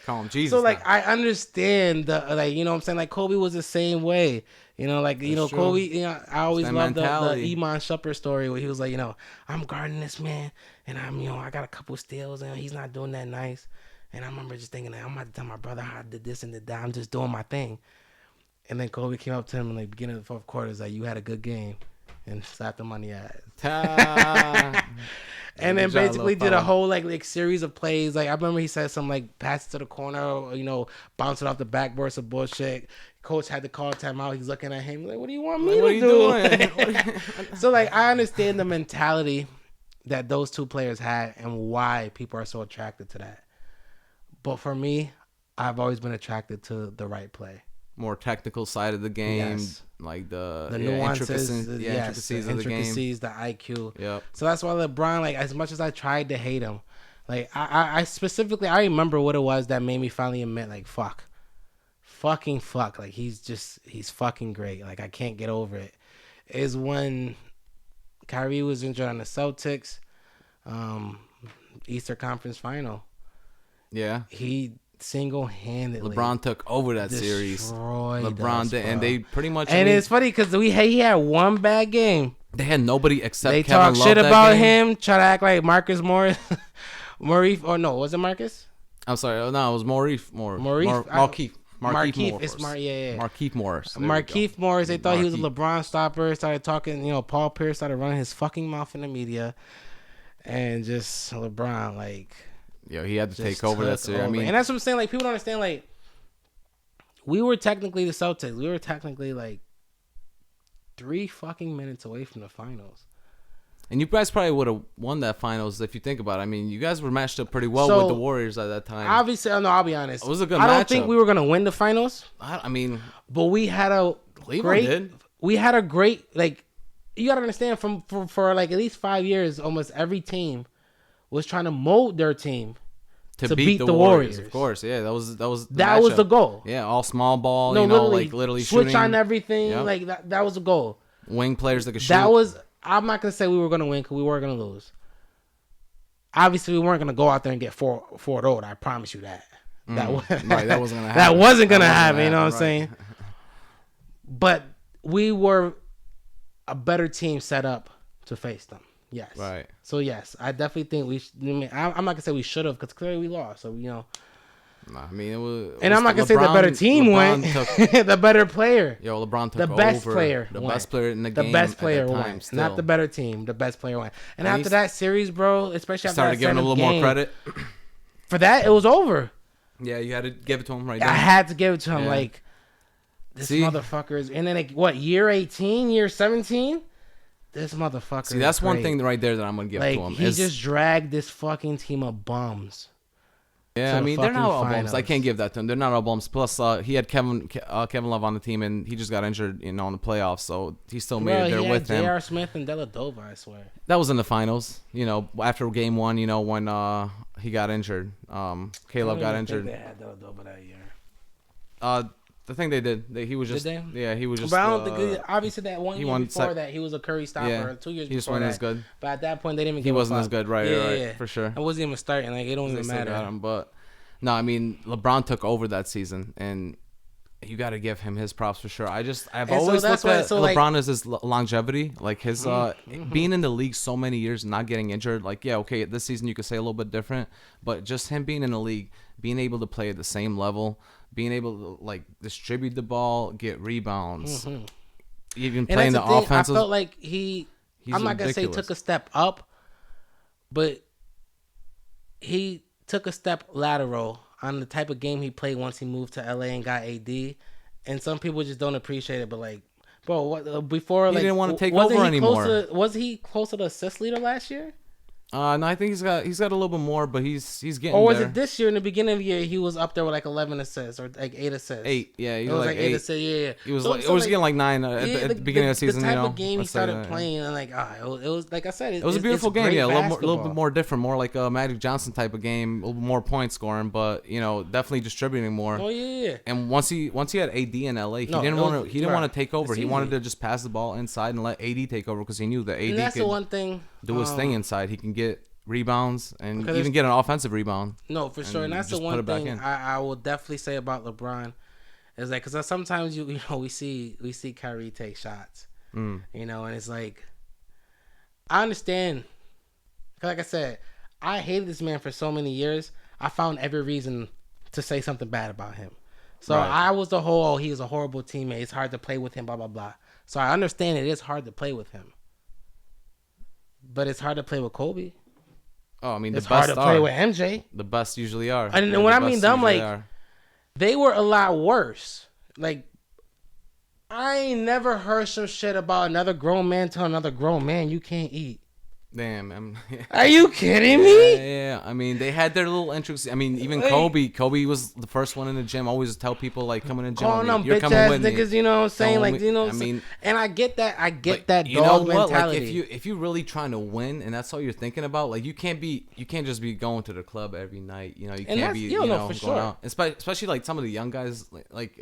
Call him Jesus. So like, I understand the what I'm saying, like Kobe was the same way. That's Kobe. True. I always loved the mentality. Iman Shumpert story where he was like, I'm guarding this man, and I got a couple steals, and he's not doing that nice. And I remember just thinking, I'm about to tell my brother how I did this and did that. I'm just doing my thing. And then Kobe came up to him in the beginning of the 4th quarter, like, you had a good game, and slapped him on the ass. And then basically did a whole like series of plays. Like I remember he said some like pass to the corner, or, bouncing off the backboard, some bullshit. Coach had to call timeout. He's looking at him like, "What do you want me to do?" So like I understand the mentality that those two players had and why people are so attracted to that. But for me, I've always been attracted to the right play. More technical side of the game, Yes. like the Nuances, intricacies of the game. the IQ. Yep. So that's why LeBron, like, as much as I tried to hate him, like, I specifically, I remember what it was that made me finally admit, like, fucking fuck, like, he's fucking great. Like, I can't get over it. Is when Kyrie was injured on the Celtics, Eastern Conference Final. Yeah. He single-handedly LeBron took over that series. LeBron did, and they pretty much. And it's funny because he had one bad game. They had nobody except they Kevin talk Love shit that about game. him, try to act like Marcus Morris, Marif, or no, was it Marcus? I'm sorry, no, it was Markieff Morris. It's Markieff Morris. Markieff Morris. They thought he was a Markieff. LeBron stopper. Started talking, Paul Pierce started running his fucking mouth in the media, and just LeBron, like, Yo, he had to take over that series. I mean, and that's what I'm saying. Like, people don't understand. Like, we were technically the Celtics. We were technically like 3 fucking minutes away from the finals. and you guys probably would have won that finals if you think about it. I mean, you guys were matched up pretty well So, with the Warriors at that time. Obviously, no, I'll be honest. It was a good I don't matchup. think we were gonna win the finals, I mean, but we had a Cleveland did. We had a great, like, you gotta understand, for like at least 5 years, almost every team was trying to mold their team to beat the Warriors, of course. Yeah, that was the goal. Yeah, all small ball. No, literally switch shooting on everything. Yep. Like that was the goal. wing players that could shoot. That was. I'm not gonna say we were gonna win because we were gonna lose. Obviously, we weren't gonna go out there and get 4-0. I promise you that. That wasn't gonna happen. That wasn't gonna happen. You know what I'm saying? But we were a better team set up to face them. Yes. Right. So yes, I definitely think I'm not gonna say we should have because clearly we lost. So Nah, I mean, it was. And I'm not gonna say the better team won. The better player. Yo, LeBron took the best over. player. The won. best player in the game. The best player at that won. time, still. Not the better team. The best player won. And And after that series, bro, especially after started that giving him a little more credit. For that, it was over. Yeah, you had to give it to him right I there. had to give it to him. Yeah. Like, this See? motherfucker is. And then, like, what, year 18, year 17? This motherfucker. See, that's is one great. thing right there that I'm gonna give Like, to him. he just dragged this fucking team of bums. Yeah, to I the mean, they're not fucking all bums. I finals. can't give that to him. They're not all bums. Plus, he had Kevin Love on the team, and he just got injured, in the playoffs. So he still made Bro, it there he with had him. J.R. Smith and Deladova, I swear. That was in the finals. After game 1, when he got injured, Caleb got injured. They had Deladova that year. I think they did. He was just. Did they? Yeah, he was just. But I don't think obviously that one he year won before that he was a Curry stopper. Yeah, 2 years he just before wasn't that. as good. But at that point, they didn't even. He give a wasn't fuck. as good, right? Yeah, For sure. I wasn't even starting. Like, it don't They even still got matter. him, but no, I mean, LeBron took over that season, and you got to give him his props for sure. I've And so always that's looked why- at so, like- LeBron as his longevity, like his being in the league so many years and not getting injured. Like, yeah, okay, this season you could say a little bit different, but just him being in the league, being able to play at the same level, being able to distribute the ball, get rebounds, even And playing that's the thing, offensive. I felt like I'm not gonna say he ridiculous. took a step up, but he took a step lateral on the type of game he played once he moved to LA and got AD. And some people just don't appreciate it. But like, bro, what before He didn't wanna take wasn't over he anymore. Was he close to the assist leader last year? No, I think he's got a little bit more, but he's getting Or was there. it this year in the beginning of the year he was up there with like 11 assists or like 8 assists? 8, yeah, he It was was like like 8 8. assists, yeah. He was So- it so, was like, getting like 9 at the beginning of the season. The type of you game he let's say started that, yeah. playing, and like, it was like I said, It was a beautiful game, great yeah, a little basketball. bit more different, more like a Magic Johnson type of game, a little more point scoring, but definitely distributing more. Oh yeah. And once he had AD in LA, he No, didn't it want was- to right. take over. It's He wanted easy. to just pass the ball inside and let AD take over because he knew that And AD that's the could one thing. do his thing inside. He can get rebounds and Because even get an offensive rebound. No, for sure, and that's the just put one it back thing in. I will definitely say about LeBron is like, because sometimes we see Kyrie take shots, and it's like, I understand. 'Cause like I said, I hated this man for so many years. I found every reason to say something bad about him. So Right. I was the whole, he was a horrible teammate. It's hard to play with him, blah blah blah. So I understand it is hard to play with him, but it's hard to play with Kobe. Oh, I mean, It's the best hard to play are. with MJ. The best usually are. And Yeah, when the I mean best them, usually like, are. they were a lot worse. Like, I ain't never heard some shit about another grown man telling another grown man you can't eat. Damn. Are you kidding Yeah, me? yeah. I mean, they had their little entrance. I mean, even Like- Kobe was the first one in the gym. Always tell people like, coming in the gym. Calling them You're bitch coming ass with me. niggas, you know what I'm saying? Don't Like, we- you know, I mean, and I get that. I get but that you know dog what? mentality. Like, if you really trying to win and that's all you're thinking about, like, you can't just be going to the club every night. You know, you can't be you know, for going sure. out. Especially like some of the young guys, like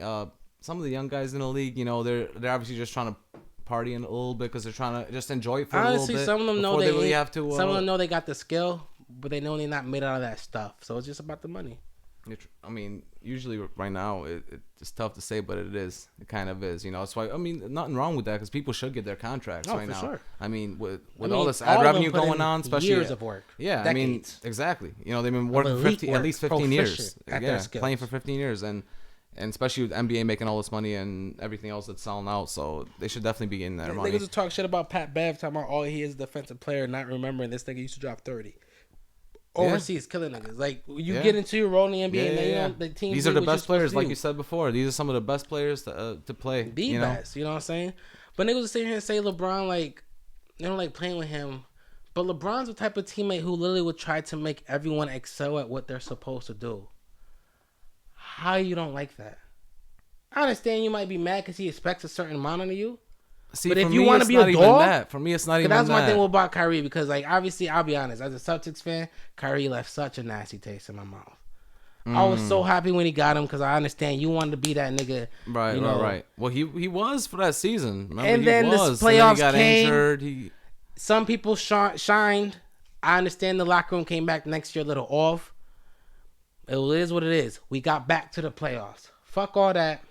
some of the young guys in the league. You know, they're obviously just trying to party in a little bit because they're trying to just enjoy it for a little bit. Honestly, some of them know before they really ain't- have to. some of them know they got the skill, but they know they're not made out of that stuff. So it's just about the money. I mean, usually right now it's tough to say, but it is. It kind of is. You know, it's why. I mean, nothing wrong with that because people should get their contracts right for now. sure. I mean, with I mean, all this all ad of them revenue put in going on, especially years of work. Yeah, decades. I mean, exactly. You know, they've been working elite at work, least 15 years. proficient at their skills. Playing for 15 years, and especially with NBA making all this money and everything else that's selling out, so they should definitely be getting their money. Niggas will talk shit about Pat Bev, talking about all he is a defensive player, not remembering this nigga used to drop 30. Overseas, killing niggas. Like, you get into your role in the NBA, and then, you know, the team. These are the what you're best players, supposed to like do. you said before. These are some of the best players to play. The best, you know what I'm saying? But niggas will sit here and say LeBron, like, they don't like playing with him. But LeBron's the type of teammate who literally would try to make everyone excel at what they're supposed to do. How you don't like that? I understand you might be mad because he expects a certain amount of you. See, But for if you me, want to it's be not a even dog, that. For me, it's not even that's my that. thing about Kyrie, because, like, obviously, I'll be honest, as a Celtics fan, Kyrie left such a nasty taste in my mouth. I was so happy when he got him because I understand you wanted to be that nigga. Right, you know. right. Well, he was for that season. Remember, And he then this was. And then playoffs he got came. injured. Some people shined. I understand the locker room came back next year a little off. It is what it is. We got back to the playoffs. Fuck all that.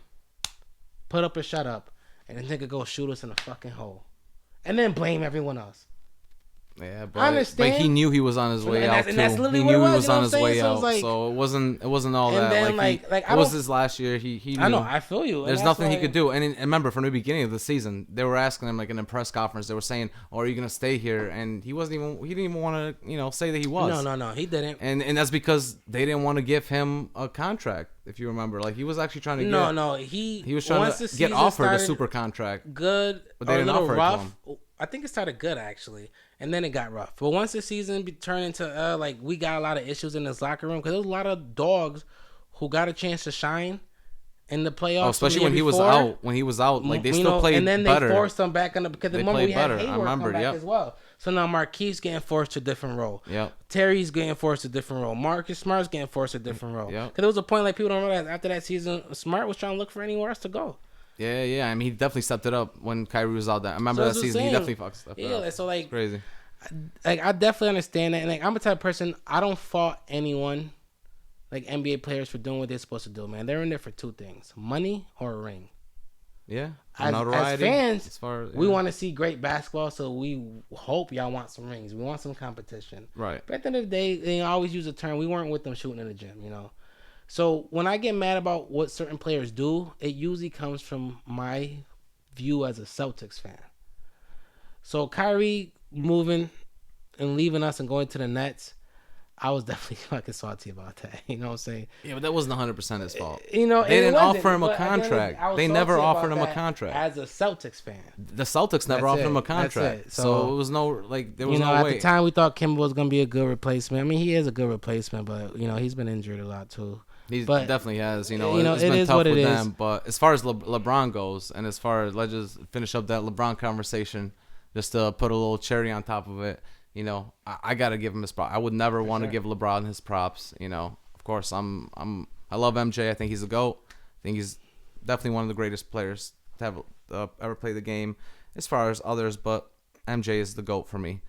Put up or shut up. And the nigga go shoot us in the fucking hole. And then blame everyone else. Yeah, I understand. But he knew he was on his way out too. And that's literally He what knew it was, he was you know on what his I'm way saying? So out. it's like- So it wasn't all And that. then, Like I it was don't- his last year. He knew. I know, I feel you. And There's that's nothing he why- could do. And remember, from the beginning of the season, they were asking him like in a press conference. They were saying, "Oh, are you gonna stay here?" And he didn't even want to say that he was. No, he didn't. And that's because they didn't want to give him a contract. If you remember, like he was actually trying to he was trying once the to get season offered a started super contract. good, But they or a didn't little offer it to rough. him. I think it started good actually, and then it got rough. But once the season turned into like we got a lot of issues in this locker room because there was a lot of dogs who got a chance to shine in the playoffs. Oh, especially when he was out. Like they you still know, played and then better. they forced them back in the because the They moment played we had better. I Hayward remember, come back yep. as well. So now Marquise getting forced to a different role. Yep. Terry's getting forced to a different role. Marcus Smart's getting forced to a different role. Yep. Because there was a point like people don't realize after that season, Smart was trying to look for anywhere else to go. Yeah. I mean, he definitely stepped it up when Kyrie was out there. I remember So that that's what I'm season. He saying. definitely fucked stuff Yeah, up. so like It's crazy. Like I definitely understand that, and like I'm a type of person I don't fault anyone, like NBA players for doing what they're supposed to do. Man, they're in there for two things: money or a ring. Yeah. As Notoriety, fans, we yeah. want to see great basketball, so we hope y'all want some rings. We want some competition. Right. But at the end of the day, they always use a term. We weren't with them shooting in the gym, you know. So when I get mad about what certain players do, it usually comes from my view as a Celtics fan. So Kyrie moving and leaving us and going to the Nets, I was definitely fucking salty about that. You know what I'm saying? Yeah, but that wasn't 100% his fault. You know, They and it didn't wasn't, offer him a but at the end of the day, contract. I was They salty never about offered him a that contract. as a Celtics fan. The Celtics never That's offered him a it. That's contract. it. So So, it was no, like, there was You know, no at way. the time we thought Kimba was gonna be a good replacement. I mean, he is a good replacement, but you know, he's been injured a lot too. He but, definitely has. you You know, know, it's it been is tough what it with is. them. But as far as LeBron goes, and as far as, let's just finish up that LeBron conversation, just to put a little cherry on top of it. You know, I gotta give him his props. I would never want to give LeBron his props. You know, of course, I love MJ. I think he's a GOAT. I think he's definitely one of the greatest players to have ever play the game, as far as others. But MJ is the GOAT for me.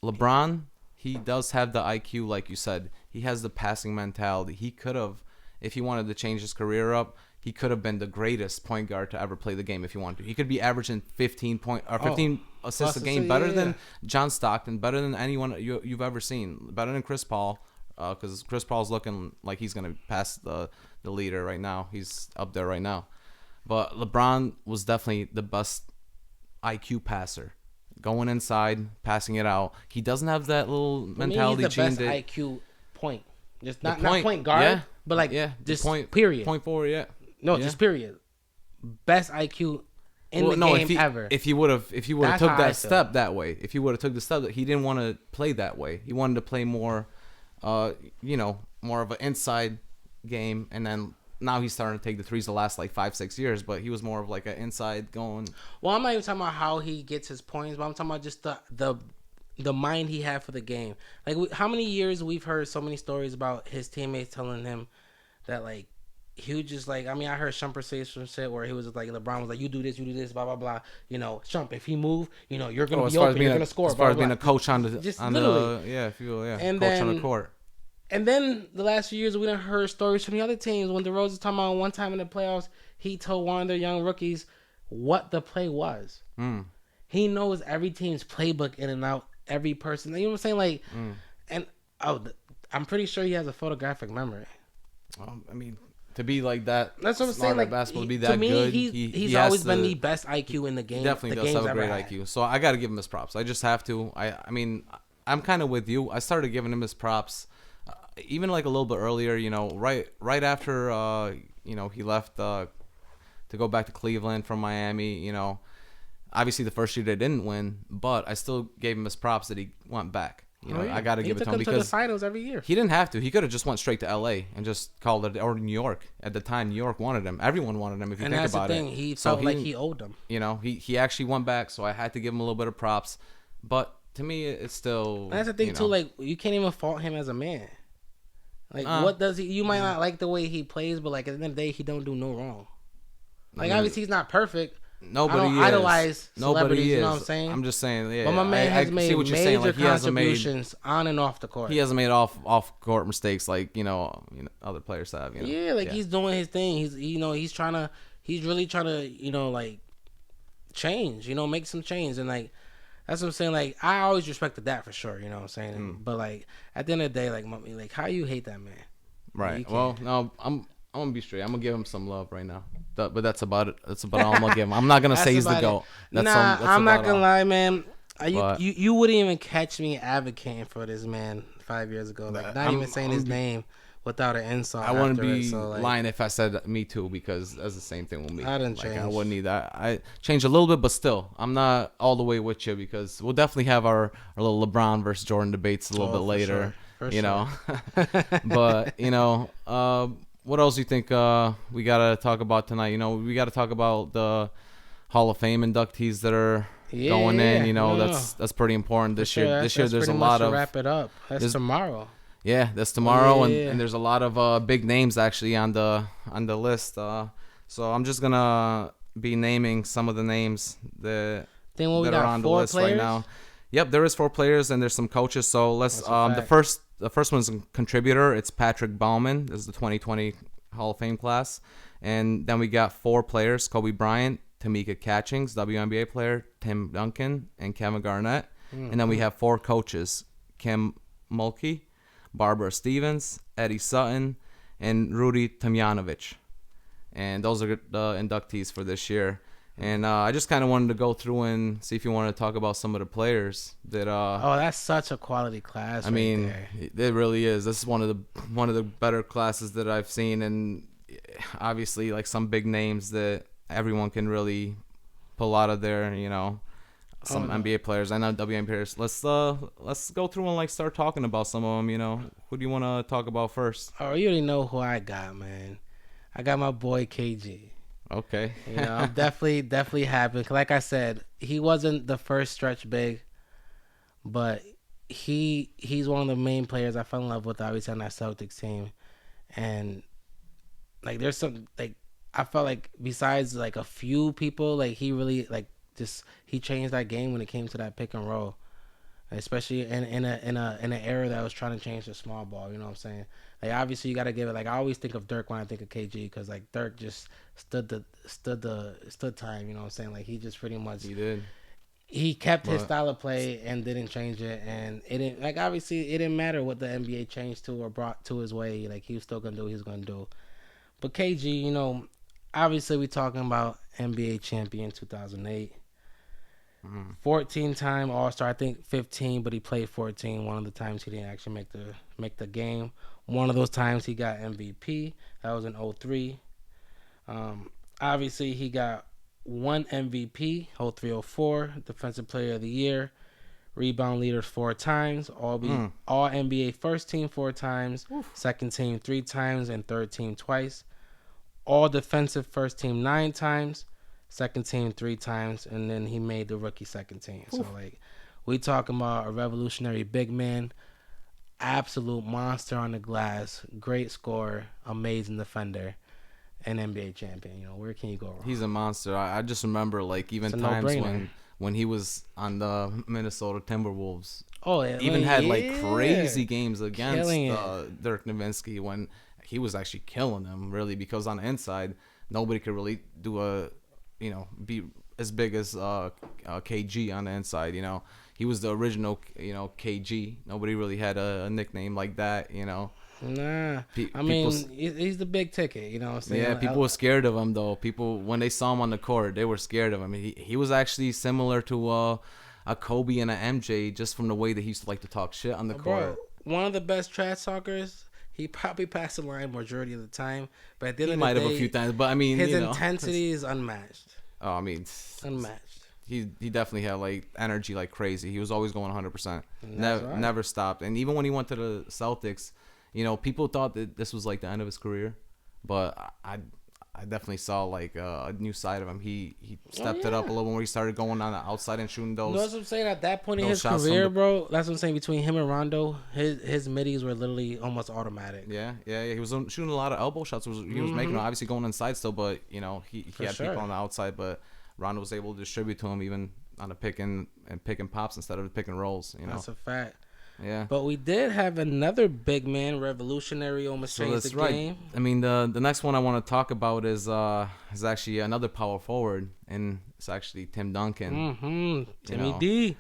LeBron, he does have the IQ, like you said. He has the passing mentality. He could have, if he wanted to change his career up, he could have been the greatest point guard to ever play the game if he wanted to. He could be averaging 15 assists a game, better than John Stockton, better than anyone you've ever seen, better than Chris Paul, because Chris Paul's looking like he's going to pass the leader right now. He's up there right now. But LeBron was definitely the best IQ passer. Going inside, passing it out. He doesn't have that little mentality. He's the best gene IQ point. Just not point, point guard, yeah. but like Yeah, just point period. Point forward, yeah. No, Yeah. just period. Best IQ in the game ever. If he would have That's took how I that feel. step that way, if he would have took the step that he didn't want to play that way, he wanted to play more, more of an inside game, and then now he's starting to take the threes the last like 5-6 years, but he was more of like an inside going. Well, I'm not even talking about how he gets his points, but I'm talking about just the mind he had for the game. Like, how many years we've heard so many stories about his teammates telling him that, like, he was just like, I mean, I heard Shumpert say some shit where he was like, LeBron was like, you do this, blah, blah, blah. You know, Shump, if he move, you know, you're going to be open, you're going to score. As far blah, as being blah. a coach on the, Just on literally. the, if you will, And coach on then- the court. And then the last few years, we done heard stories from the other teams. When DeRozan was talking about one time in the playoffs, he told one of their young rookies what the play was. He knows every team's playbook in and out, every person. You know what I'm saying? Like, and I'm pretty sure he has a photographic memory. I mean, to be like that, That's what I'm saying. Like, basketball, to be to that me, good, he's always been the best IQ in the game. He definitely the does have a game's great ever had. IQ. So I got to give him his props. I just have to. I mean, I'm kind of with you. I started giving him his props, even like a little bit earlier. You know, right after he left to go back to Cleveland from Miami. You know, obviously the first year they didn't win, but I still gave him his props that he went back. You know, I got to give it to him to the because finals every year. he didn't have to. He could have just went straight to L.A. and just called it, or New York. At the time, New York wanted him. Everyone wanted him. If you And think that's about the thing. it, He felt like he owed them. You know, he actually went back, so I had to give him a little bit of props. But to me, it's still. And that's the thing too. Like, you can't even fault him as a man. Like, what does he? You might not like the way he plays, but like at the end of the day, he don't do no wrong. Like, obviously, he's not perfect. Nobody I don't is. idolize celebrities. Nobody is. You know what I'm saying? I'm just saying. Yeah, But my man has made see what you're saying. major Like, he hasn't made. contributions on and off the court. He hasn't made off court mistakes like other players have. You know? Yeah, like he's doing his thing. He's he's really trying to like change. Make some change, and like that's what I'm saying. Like, I always respected that for sure. You know what I'm saying? But like at the end of the day, like how you hate that man? Right. Well, no, I'm gonna be straight. I'm gonna give him some love right now. But that's about it. That's about all I'm gonna give him. I'm not gonna say he's the GOAT. I'm not gonna lie, man. You wouldn't even catch me advocating for this man 5 years ago. Like, not even saying his name without an insult. I wouldn't be lying if I said me too, because that's the same thing with me. I didn't change. I wouldn't either. I changed a little bit, but still, I'm not all the way with you, because we'll definitely have our little LeBron versus Jordan debates a little bit later. For know, but what else do you think we gotta talk about tonight? We gotta talk about the Hall of Fame inductees that are going in. That's pretty important this year. This year, there's a lot of wrap it up. That's tomorrow. Yeah, that's tomorrow, and there's a lot of big names actually on the list. So I'm just gonna be naming some of the names that are on the list right now. Yep, there is 4 players and there's some coaches. So let's the first one's a contributor. It's Patrick Baumann. This is the 2020 Hall of Fame class. And then we got 4 players: Kobe Bryant, Tamika Catchings, WNBA player, Tim Duncan, and Kevin Garnett. And then we have 4 coaches: Kim Mulkey, Barbara Stevens, Eddie Sutton, and Rudy Tomjanovich. And those are the inductees for this year. And I just kind of wanted to go through and see if you wanted to talk about some of the players that. That's such a quality class. I mean, it really is. This is one of the better classes that I've seen, and obviously like some big names that everyone can really pull out of there. Some NBA players. I know WNBA players. Let's go through and like start talking about some of them. Who do you want to talk about first? Oh, you already know who I got, man. I got my boy KG. Okay. I'm definitely happy. Like I said, he wasn't the first stretch big, but he's one of the main players I fell in love with, obviously, on that Celtics team. And like, there's some, like, I felt like besides like a few people, like he really like he changed that game when it came to that pick and roll, especially in an era that was trying to change the small ball. You know what I'm saying? Like, obviously you got to give it. Like, I always think of Dirk when I think of KG, because like Dirk just stood time. You know what I'm saying? Like, he just pretty much he kept his style of play and didn't change it, and it didn't, like, obviously it didn't matter what the NBA changed to or brought to his way. Like, he was still gonna do what he was gonna do. But KG, obviously we talking about NBA champion 2008. 14-time All-Star, I think 15, but he played 14. One of the times he didn't actually make the game. One of those times he got MVP. That was in 03. Obviously he got 1 MVP, hold 304, Defensive Player of the Year, rebound leaders 4 times, all NBA first team 4 times, second team 3 times, and third team twice. All defensive first team 9 times, second team 3 times, and then he made the rookie second team. So like, we talking about a revolutionary big man, absolute monster on the glass, great scorer, amazing defender, and NBA champion. You know, where can you go wrong? He's a monster. I just remember like even times when he was on the Minnesota Timberwolves. Oh, yeah, even had like crazy games against Dirk Nowitzki when he was actually killing them, really, because on the inside nobody could really do be as big as KG on the inside. You know, he was the original KG. Nobody really had a nickname like that. You know. Nah, I mean, he's the big ticket, you know what I'm saying? Yeah, people were scared of him, though. People, when they saw him on the court, they were scared of him. He was actually similar to a Kobe and a MJ, just from the way that he used to like to talk shit on the court. One of the best trash talkers. He probably passed the line majority of the time, but at the end of the day, he might have a few times. But I mean, his intensity is unmatched. Oh, I mean, unmatched. He definitely had like energy like crazy. He was always going 100%. Never stopped. And even when he went to the Celtics, you know, people thought that this was like the end of his career, but I definitely saw like a new side of him. He stepped it up a little when he started going on the outside and shooting those. You know what I'm saying? At that point in his career, bro, that's what I'm saying. Between him and Rondo, his middies were literally almost automatic. Yeah. He was shooting a lot of elbow shots. He was making them, obviously going inside still, but you know he had people on the outside. But Rondo was able to distribute to him even on the pick and pops instead of the pick and rolls. You know, that's a fact. Yeah, but we did have another big man, revolutionary, almost changed the game. I mean, the next one I want to talk about is actually another power forward, and it's actually Tim Duncan. Timmy D.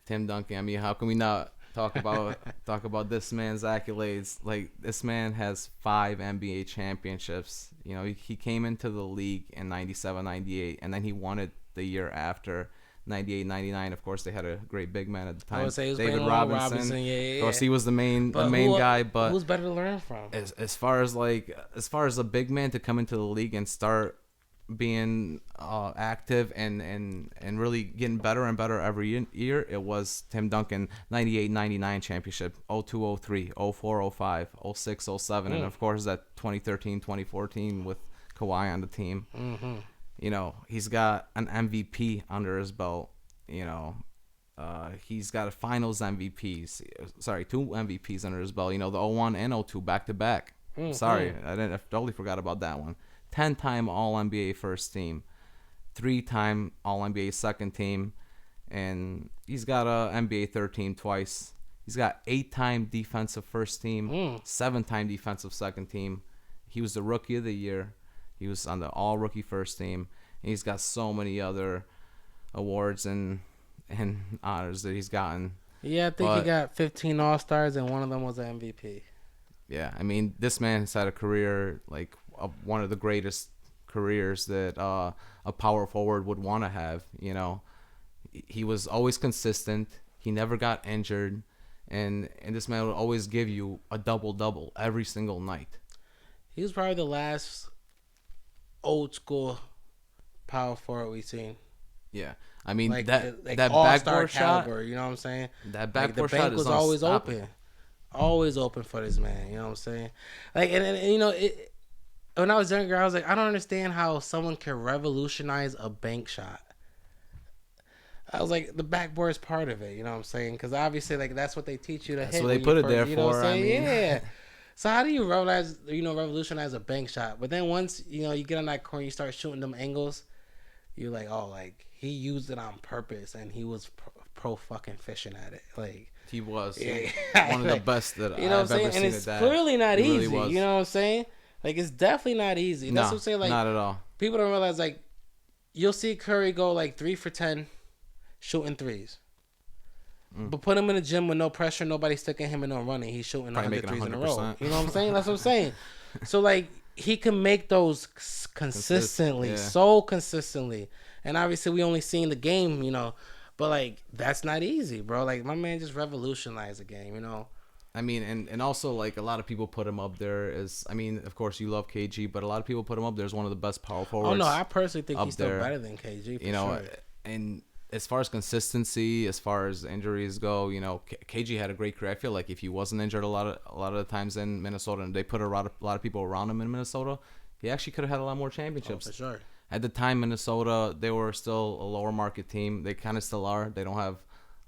Tim Duncan. I mean, how can we not talk about this man's accolades? Like, this man has 5 NBA championships. You know, he came into the league in 97, 98, and then he won it the year after. 98, 99, of course, they had a great big man at the time. David Robinson. Yeah. Of course, he was the main guy. But who's better to learn from? As far as a big man to come into the league and start being active and really getting better and better every year, it was Tim Duncan. 98, 99 championship, 02, 03, 04, 05, 06, 07, and of course that 2013, 2014 with Kawhi on the team. You know, he's got an MVP under his belt. You know, he's got a Finals MVPs. Sorry, 2 MVPs under his belt. You know, the 01 and 02 back to back. Sorry, I totally forgot about that one. 10-time All-NBA first team, 3-time All-NBA second team, and he's got a NBA third team twice. He's got 8-time defensive first team, 7-time defensive second team. He was the Rookie of the Year. He was on the all-rookie first team. And he's got so many other awards and honors that he's gotten. Yeah, I think he got 15 All-Stars, and one of them was an MVP. Yeah, I mean, this man has had a career, like, one of the greatest careers that a power forward would want to have, you know. He was always consistent. He never got injured. And this man would always give you a double-double every single night. He was probably the last old school power forward we've seen. Yeah, I mean, like that backboard shot, caliber, you know what I'm saying? That backboard shot, the bank is was always open for this man. You know what I'm saying? Like, and you know, when I was younger, I was like, I don't understand how someone can revolutionize a bank shot. I was like, the backboard is part of it. You know what I'm saying? Because obviously, like, that's what they teach you to hit. So they put it there you know for. I mean, yeah. So how do you revolutionize a bank shot? But then once, you know, you get on that corner, you start shooting them angles, you're like, oh, like, he used it on purpose, and he was pro fucking fishing at it. Like, he was one of the best that you know I've ever seen. And it's clearly not easy. Really, you know what I'm saying? Like, it's definitely not easy. That's what I'm saying. Like, not at all. People don't realize, like, you'll see Curry go like 3 for 10 shooting threes. But put him in the gym with no pressure, nobody sticking him and no running. He's shooting 100 threes in a row. You know what I'm saying? That's what I'm saying. So, like, he can make those consistently, so consistently. And obviously, we only seen the game, you know. But, like, that's not easy, bro. Like, my man just revolutionized the game, you know. I mean, and also like a lot of people put him up there as, I mean, of course you love KG, but a lot of people put him up there as one of the best power forwards. Oh no, I personally think up he's still there. better than KG for You know, sure. and as far as consistency, as far as injuries go, KG had a great career. I feel like if he wasn't injured a lot of the times in Minnesota, and they put a lot of people around him in Minnesota, he actually could have had a lot more championships. Oh, for sure. At the time, Minnesota, they were still a lower market team. They kind of still are. They don't have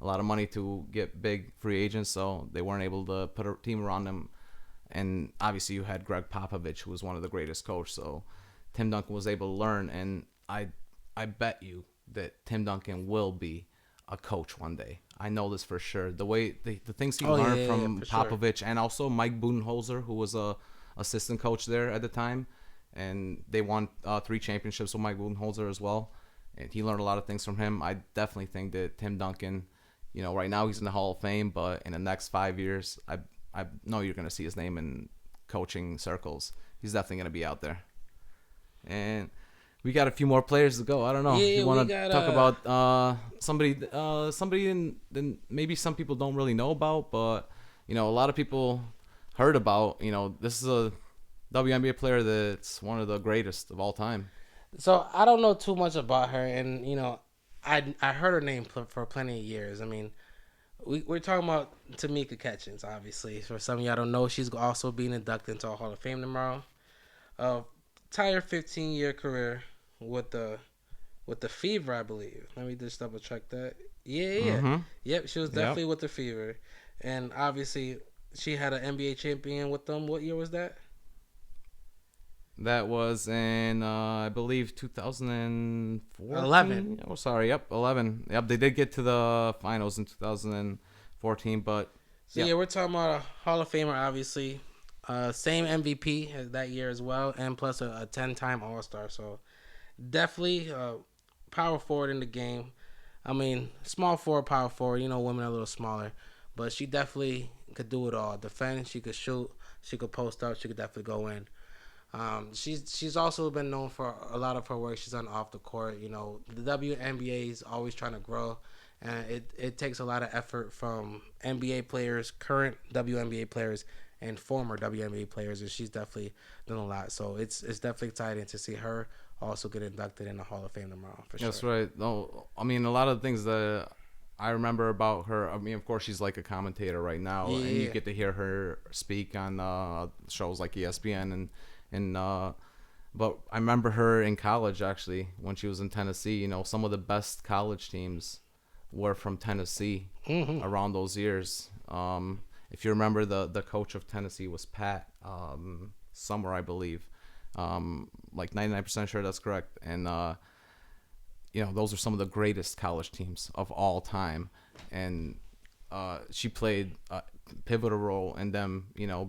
a lot of money to get big free agents, so they weren't able to put a team around them. And obviously, you had Greg Popovich, who was one of the greatest coaches. So Tim Duncan was able to learn, and I bet you that Tim Duncan will be a coach one day. I know this for sure. The way the things he learned from Popovich, and also Mike Budenholzer, who was a assistant coach there at the time, and they won 3 championships with Mike Budenholzer as well. And he learned a lot of things from him. I definitely think that Tim Duncan, right now he's in the Hall of Fame, but in the next 5 years, I know you're going to see his name in coaching circles. He's definitely going to be out there. And we got a few more players to go. I don't know. Yeah, you want to talk about somebody in maybe some people don't really know about, but a lot of people heard about. This is a WNBA player that's one of the greatest of all time. So I don't know too much about her, and I heard her name for plenty of years. I mean, we're talking about Tamika Catchings, obviously. For some of y'all don't know, she's also being inducted into a Hall of Fame tomorrow. Entire 15-year career with the Fever, I believe. Let me just double check that. Yeah. Mm-hmm. Yep, she was definitely with the Fever, and obviously she had an NBA champion with them. What year was that? That was in, I believe, 2014. 11. Oh, sorry. Yep, 11. Yep, they did get to the finals in 2014, but... So, we're talking about a Hall of Famer, obviously. Same MVP as that year as well, and plus a 10-time All-Star. So, definitely power forward in the game. I mean, small forward, power forward. Women are a little smaller. But she definitely could do it all. Defend, she could shoot, she could post up, she could definitely go in. She's also been known for a lot of her work she's done off the court. The WNBA is always trying to grow, and it takes a lot of effort from NBA players, current WNBA players, and former WNBA players, and she's definitely done a lot. So it's definitely exciting to see her also get inducted in the Hall of Fame tomorrow, for sure. That's right. No, I mean, a lot of the things that I remember about her, I mean, of course, she's like a commentator right now, and you get to hear her speak on shows like ESPN but I remember her in college, actually, when she was in Tennessee. Some of the best college teams were from Tennessee around those years. If you remember, the coach of Tennessee was Pat Summer, I believe. Like 99% sure that's correct. And those are some of the greatest college teams of all time. And she played a pivotal role in them,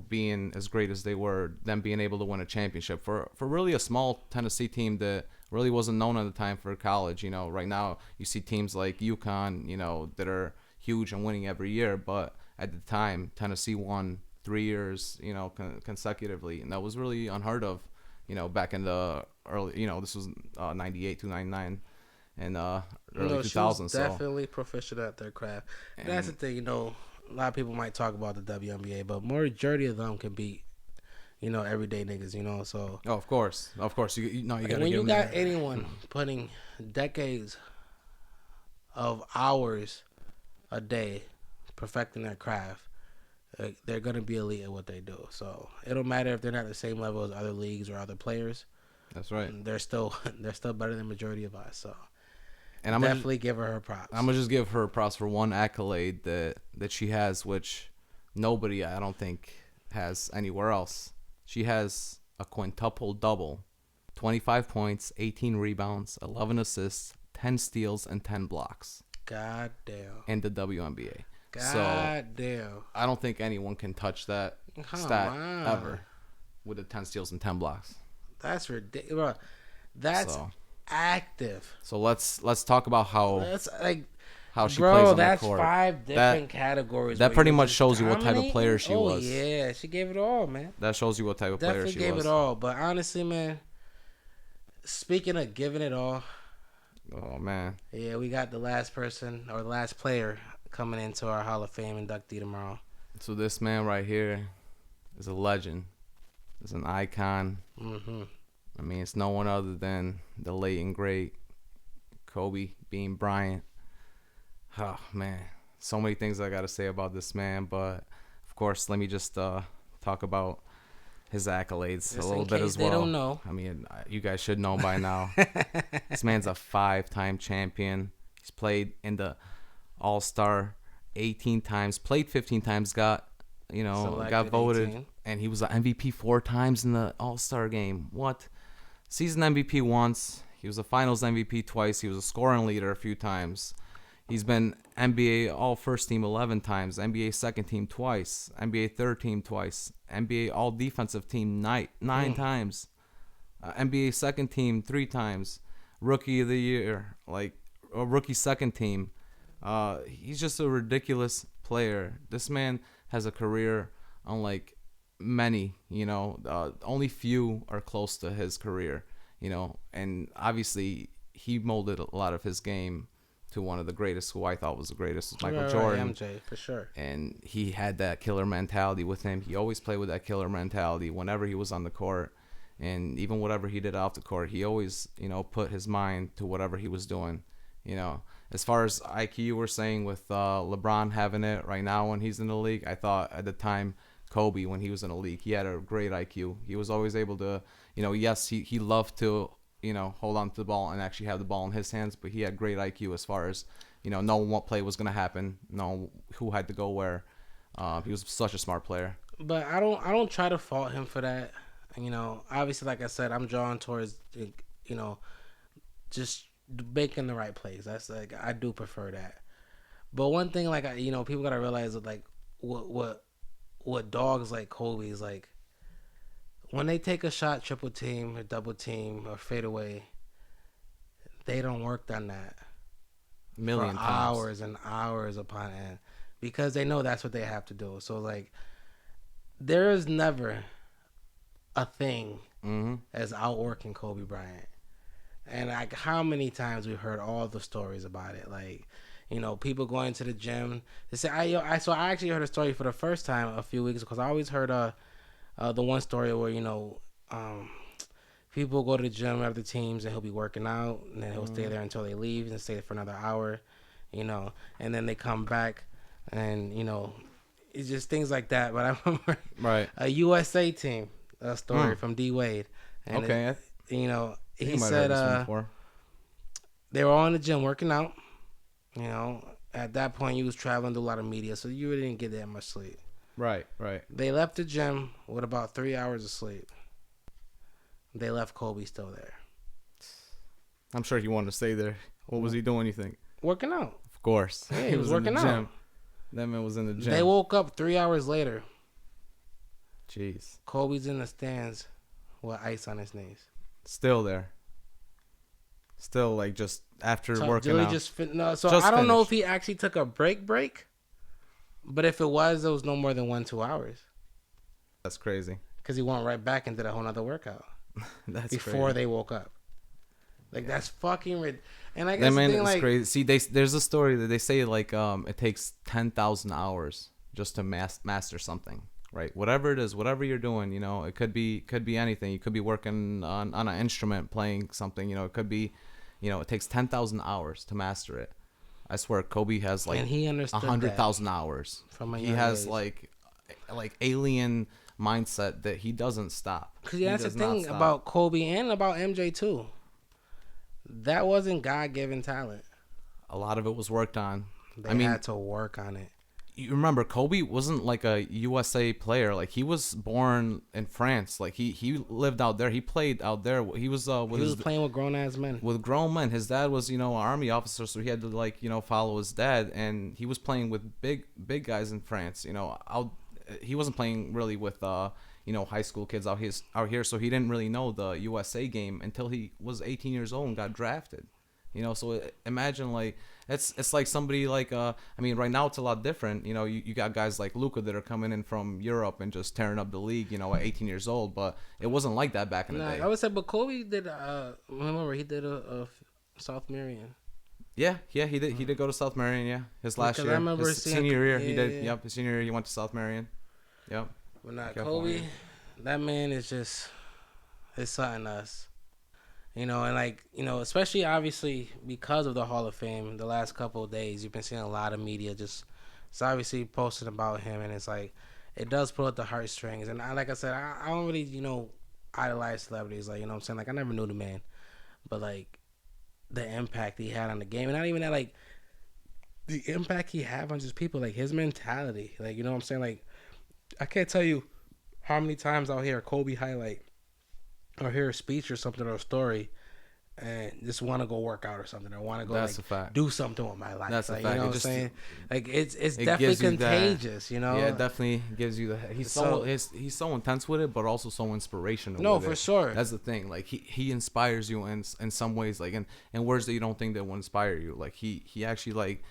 being as great as they were, them being able to win a championship for really a small Tennessee team that really wasn't known at the time for college. Right now you see teams like UConn, that are huge and winning every year, but at the time Tennessee won 3 years, consecutively, and that was really unheard of, back in the early, this was 98 to 99 and early 2000s. She was definitely proficient at their craft. And that's the thing, a lot of people might talk about the WNBA, but majority of them can beat, everyday niggas, so. Oh, of course. You gotta when you got anyone putting decades of hours a day perfecting their craft, they're going to be elite at what they do. So it don't matter if they're not at the same level as other leagues or other players. That's right. They're still better than the majority of us. So, and I'm definitely give her props. I'm gonna just give her props for one accolade that she has, which nobody, I don't think, has anywhere else. She has a quintuple double: 25 points, 18 rebounds, 11 assists, 10 steals, and 10 blocks. God damn. In the WNBA. God damn. I don't think anyone can touch that stat ever with the 10 steals and 10 blocks. That's ridiculous. That's active. So let's talk about how she plays on that's the court. 5 different categories. That pretty much shows you what type of player she was. Oh yeah, she gave it all, man. That shows you what type of player she was. Definitely gave it all. But honestly, man, speaking of giving it all. Oh man. Yeah, we got the last person or the last player coming into our Hall of Fame inductee tomorrow. So this man right here is a legend. Is an icon. Mm-hmm. I mean, it's no one other than the late and great Kobe Bean Bryant. Oh man, so many things I gotta say about this man, but of course, let me just talk about his accolades Just a little in bit case as they well. don't know. I mean, you guys should know by now. This man's a 5-time champion. He's played in the All-Star 18 times, played 15 times, got Selected voted, 18. and he was an MVP 4 times in the All-Star game. What? Season MVP once. He was a Finals MVP twice. He was a scoring leader a few times. He's been NBA All First Team 11 times, NBA Second Team twice, NBA Third Team twice, NBA All Defensive Team nine times, NBA Second Team 3 times, Rookie of the Year, like a Rookie Second Team. He's just a ridiculous player. This man has a career unlike many. Only few are close to his career. And obviously he molded a lot of his game to one of the greatest, who I thought was the greatest, was Michael Jordan. Right, MJ, for sure. And he had that killer mentality with him. He always played with that killer mentality whenever he was on the court. And even whatever he did off the court, he always, put his mind to whatever he was doing. As far as IQ, we're saying with LeBron having it right now when he's in the league, I thought at the time Kobe, when he was in the league, he had a great IQ. He was always able to, yes, he loved to, hold on to the ball and actually have the ball in his hands, but he had great IQ as far as, knowing what play was going to happen, know who had to go where. He was such a smart player. But I don't try to fault him for that. Obviously, like I said, I'm drawn towards, just making the right plays. That's like, I do prefer that. But one thing, like, people gotta realize that, like, what dogs like Kobe is like, when they take a shot, triple team or double team or fade away, they don't work on that Million for times. hours and hours upon end, because they know that's what they have to do. So, like, there is never a thing as outworking Kobe Bryant. And, like, how many times we've heard all the stories about it. Like, people going to the gym. They say, I actually heard a story for the first time a few weeks, because I always heard the one story where, people go to the gym after teams and he'll be working out, and then he'll stay there until they leave and stay there for another hour, and then they come back, and, it's just things like that. But I remember a USA team, a story from D Wade. And Okay. he said they were all in the gym working out. At that point, you was traveling to a lot of media, so you really didn't get that much sleep. Right. They left the gym with about 3 hours of sleep. They left Kobe still there. I'm sure he wanted to stay there. What was he doing, you think? Working out. Of course. Yeah, he was working in the gym. out. That man was in the gym. They woke up 3 hours later. Jeez. Kobe's in the stands with ice on his knees. Still there. Still, like, just after working really out. I don't know if he actually took a break. But if it was, there was no more than 1-2 hours. That's crazy. Because he went right back into that whole other workout. That's before crazy. They woke up. Like, that's fucking rid. And I That guess man the thing, is like, crazy. See, there's a story that they say, like, it takes 10,000 hours just to master something, right? Whatever it is, whatever you're doing, it could be anything. You could be working on an instrument, playing something, it could be, it takes 10,000 hours to master it. I swear, Kobe has like 100,000 hours. He has like alien mindset that he doesn't stop. Because that's the thing about Kobe and about MJ too. That wasn't God-given talent. A lot of it was worked on. They had to work on it. You remember, Kobe wasn't like a USA player. Like, he was born in France. Like, he lived out there. He played out there. He was playing with grown ass men. With grown men. His dad was, an army officer, so he had to follow his dad. And he was playing with big guys in France. He wasn't playing really with high school kids out here. So he didn't really know the USA game until he was 18 years old and got drafted. So imagine, like, it's like somebody like right now it's a lot different. You got guys like Luka that are coming in from Europe and just tearing up the league, at 18 years old, but it wasn't like that back in the day. I would say, but Kobe did remember he did a South Marion. Yeah, he did. He did go to South Marion. Yeah, his last Because I year, remember his seeing, senior year, he did. yeah. Yep, his senior year, he went to South Marion. Yep, But not California. Kobe. That man is just, it's something else. And like, especially obviously because of the Hall of Fame, the last couple of days, you've been seeing a lot of media just, it's obviously posting about him, and it's like, it does pull at the heartstrings. And like I said, I don't really, idolize celebrities. Like, you know what I'm saying? Like, I never knew the man, but like, the impact he had on the game, and not even that, like, the impact he had on just people, like his mentality. Like, you know what I'm saying? Like, I can't tell you how many times I'll hear a Kobe highlight or hear a speech or something or a story and just want to go work out or something, or want to go That's like a fact. do something with my life. That's like, a fact. You know It what I'm just saying? Like, it's it definitely gives you that. contagious. Yeah, it definitely gives you that. He's so intense with it, but also so inspirational. No, with for it. sure. That's the thing. Like he inspires you in some ways, like in words that you don't think that will inspire you. Like he actually like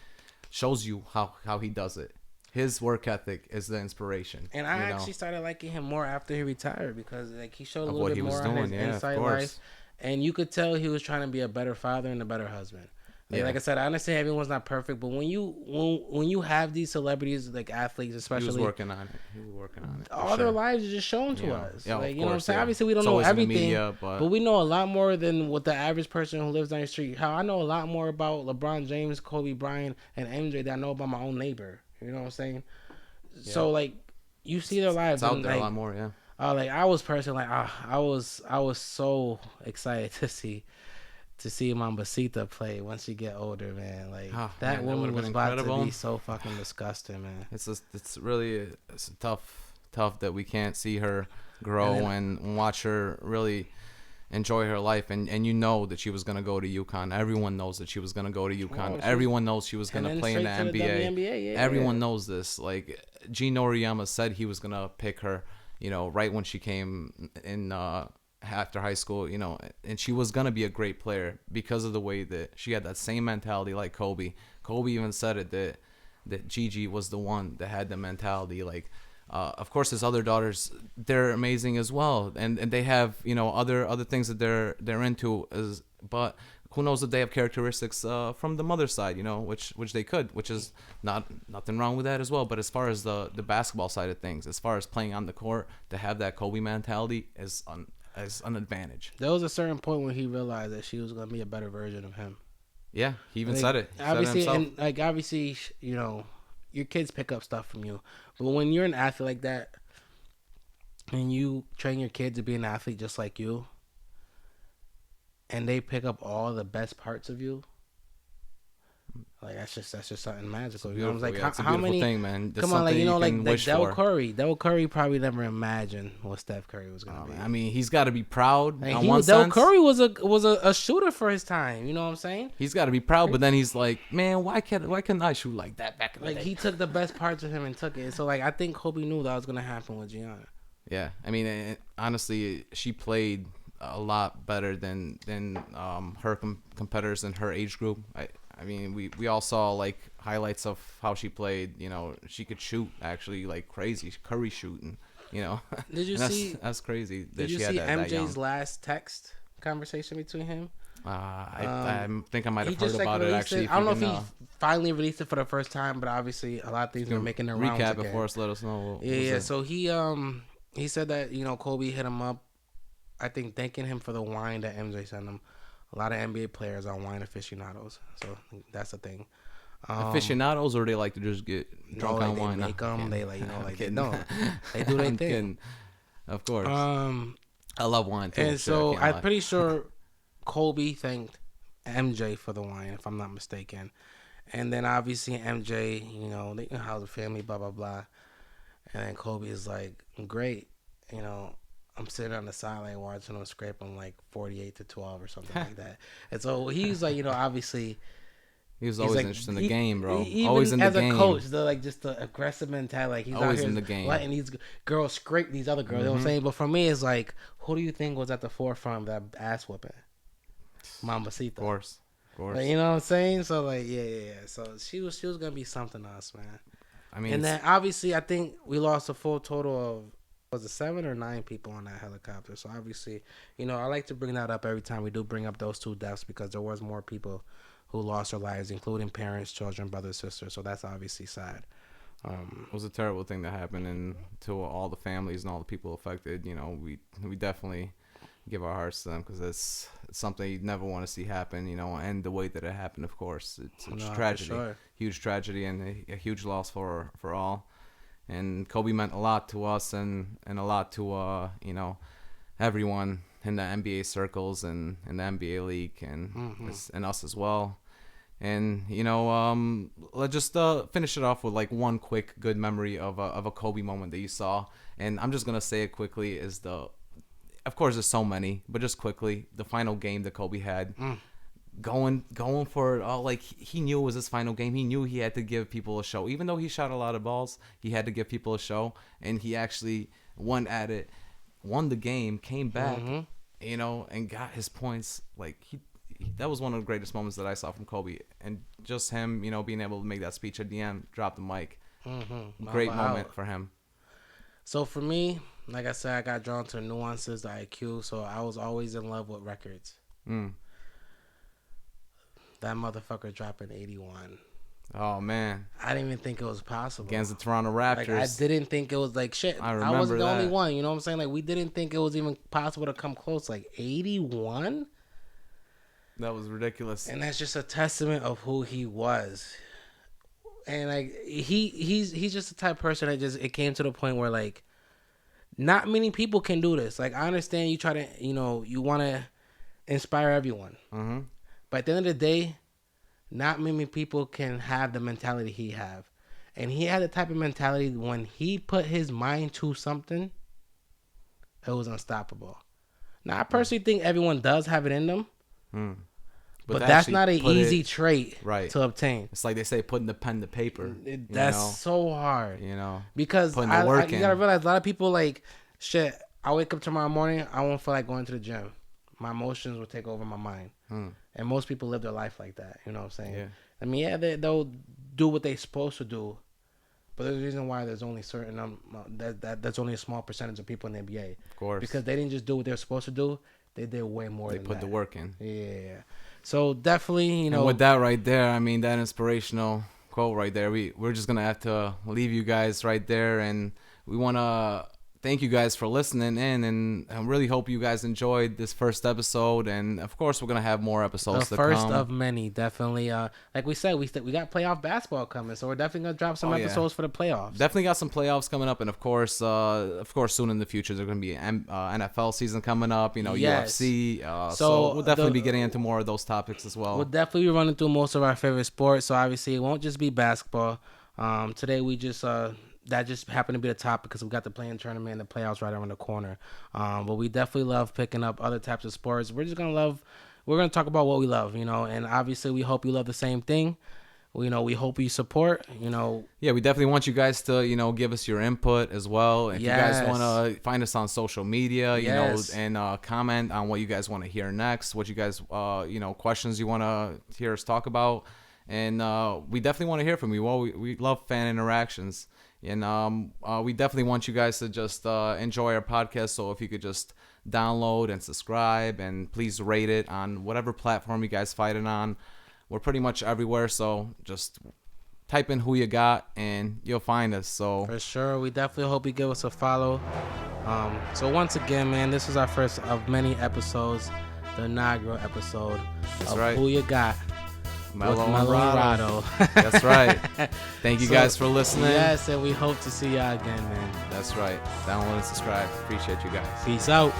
shows you how he does it. His work ethic is the inspiration. And I actually started liking him more after he retired, because like he showed a of little what bit he was more on his doing. Yeah, of inside course. life, and you could tell he was trying to be a better father and a better husband. Yeah. Like I said, I understand everyone's not perfect, but when you have these celebrities, like athletes especially, He was working on it. He was working on it. all their lives are just shown to us. Yeah, like, of you know what I'm course, saying? yeah. Obviously, we don't It's know always in the everything, media, but we know a lot more than what the average person who lives down the street. How I know a lot more about LeBron James, Kobe Bryant, and MJ than I know about my own neighbor. You know what I'm saying? Yeah. So like, you see their lives. It's out and, there like, a lot more. Yeah. like I was personally, like, I was so excited to see Mambasita play once she get older, man. Like, that man, woman that was been about incredible. to be so fucking disgusting, man. It's really tough that we can't see her grow and watch her really enjoy her life, and you know that she was gonna go to UConn. Everyone knows that she was gonna go to UConn. Everyone knows she was gonna play in the NBA. Yeah. Everyone knows this. Like, Gene Noriyama said he was gonna pick her, right when she came in after high school, and she was gonna be a great player because of the way that she had that same mentality like Kobe. Kobe even said it that Gigi was the one that had the mentality. Like, of course, his other daughters, they're amazing as well, and they have other things that they're into, but who knows if they have characteristics from the mother's side, which they could, which is nothing wrong with that as well. But as far as the basketball side of things, as far as playing on the court, to have that Kobe mentality is an advantage. There was a certain point when he realized that she was gonna be a better version of him. Yeah, he even said it. He Obviously, said it himself. and like obviously, your kids pick up stuff from you, but when you're an athlete like that, and you train your kid to be an athlete just like you, and they pick up all the best parts of you, like that's just something magical. You know what I'm saying? Yeah, it's a how beautiful many thing, man. That's come on, like, something like wish Del for. Curry. Del Curry probably never imagined what Steph Curry was gonna be. I mean, he's got to be proud. Like, On one Del sense, Curry was a shooter for his time. You know what I'm saying? he's got to be proud, but then he's like, man, why couldn't I shoot like that back in the Like, day? he took the best parts of him and took it. So like, I think Kobe knew that was gonna happen with Gianna. Yeah, I mean, honestly, she played a lot better than her competitors in her age group. I mean, we all saw like highlights of how she played. She could shoot actually like crazy, Curry shooting. Did you see? That's crazy. That Did you she see had that MJ's young. last text conversation between him? I think I might have He heard just about it released actually. I don't know if he finally released it for the first time, but obviously a lot of things are making their rounds recap again. before us. Let us know. What was Yeah. it? So he said that Kobe hit him up, I think thanking him for the wine that MJ sent him. A lot of NBA players are wine aficionados, so that's the thing. Aficionados, or they like to just get drunk on wine. They make them. They like they kidding. don't. They do their I'm thing. kidding. Of course. I love wine too. And Shit, so I can't I'm lie. pretty sure Kobe thanked MJ for the wine, if I'm not mistaken. And then obviously MJ, they can house a family, blah blah blah. And then Kobe is like, great, I'm sitting on the sideline watching him scrape him like 48-12 or something like that. And so he's like, obviously. He was always interested in the game, bro. Even Always in the game. as a coach, just the aggressive mentality. Like, he's Always out here in the game. letting these girls scrape these other girls. You know what I'm saying? But for me, it's like, who do you think was at the forefront of that ass whooping? Mambasita. Of course. Like, you know what I'm saying? So like, yeah. So she was gonna be something else, man. I mean, And then obviously, I think we lost a full total of, was it 7 or 9 people on that helicopter? So obviously, I like to bring that up every time we do bring up those 2 deaths, because there was more people who lost their lives, including parents, children, brothers, sisters. So that's obviously sad. It was a terrible thing that happened, and to all the families and all the people affected, you know, we definitely give our hearts to them, because it's something you'd never want to see happen, you know, and the way that it happened, of course, it's a tragedy, sure. Huge tragedy, and a huge loss for all. And Kobe meant a lot to us, and a lot to you know, everyone in the NBA circles and in the NBA league, and us as well. And you know, let's just finish it off with like one quick good memory of a Kobe moment that you saw. And I'm just gonna say it quickly. Of course, there's so many, but just quickly, the final game that Kobe had, going for it all. Like, he knew it was his final game. He knew he had to give people a show, even though he shot a lot of balls. He had to give people a show, and he actually went at it, won the game, came back, you know, and got his points. Like, that was one of the greatest moments that I saw from Kobe. And just him, you know, being able to make that speech at the end, drop the mic. Great moment for him. So for me, like I said, I got drawn to the nuances, the IQ. So I was always in love with records. That motherfucker dropping 81. Oh, man. I didn't even think it was possible. Against the Toronto Raptors. Like, I didn't think it was like shit. I wasn't the only one. You know what I'm saying? Like, we didn't think it was even possible to come close. Like, 81? That was ridiculous. And that's just a testament of who he was. And like, he's just the type of person that it came to the point where, like, not many people can do this. Like, I understand you try to, you know, you want to inspire everyone. But at the end of the day, not many people can have the mentality he have. And he had the type of mentality when he put his mind to something, it was unstoppable. Now, I personally think everyone does have it in them. But that's not an easy trait to obtain. It's like they say, putting the pen to paper. That's so hard. You know, because you gotta realize a lot of people, like, shit, I wake up tomorrow morning, I won't feel like going to the gym. My emotions will take over my mind. And most people live their life like that. You know what I'm saying? Yeah. I mean, yeah, they'll do what they're supposed to do. But there's a reason why there's only that's only a small percentage of people in the NBA. Of course. Because they didn't just do what they're supposed to do. They did way more than that. They put the work in. Yeah. So definitely, you know. And with that right there, I mean, that inspirational quote right there, we're just going to have to leave you guys right there. And we want to thank you guys for listening in. And I really hope you guys enjoyed this first episode. And, of course, we're going to have more episodes to come. The first of many, definitely. Like we said, we got playoff basketball coming. So we're definitely going to drop some episodes for the playoffs. Definitely got some playoffs coming up. And, of course, soon in the future, there's going to be an NFL season coming up, you know, UFC. So we'll definitely be getting into more of those topics as well. We'll definitely be running through most of our favorite sports. So, obviously, it won't just be basketball. Today, we just... that just happened to be the topic because we got the play-in tournament and the playoffs right around the corner. But we definitely love picking up other types of sports. We're going to talk about what we love, you know, and obviously we hope you love the same thing. You know, we hope you support, you know. Yeah, we definitely want you guys to, you know, give us your input as well. If you guys want to find us on social media, you know, and comment on what you guys want to hear next, what you guys, you know, questions you want to hear us talk about. And we definitely want to hear from you. Well, we love fan interactions. And we definitely want you guys to just enjoy our podcast. So if you could just download and subscribe, and please rate it on whatever platform you guys find it on. We're pretty much everywhere. So just type in who you got and you'll find us. So for sure, we definitely hope you give us a follow. So once again, man, this is our first of many episodes, the inaugural episode of Who You Got. MELO and RADO. That's right. Thank you guys for listening. Yes, and we hope to see y'all again, man. That's right. Download and subscribe. Appreciate you guys. Peace out.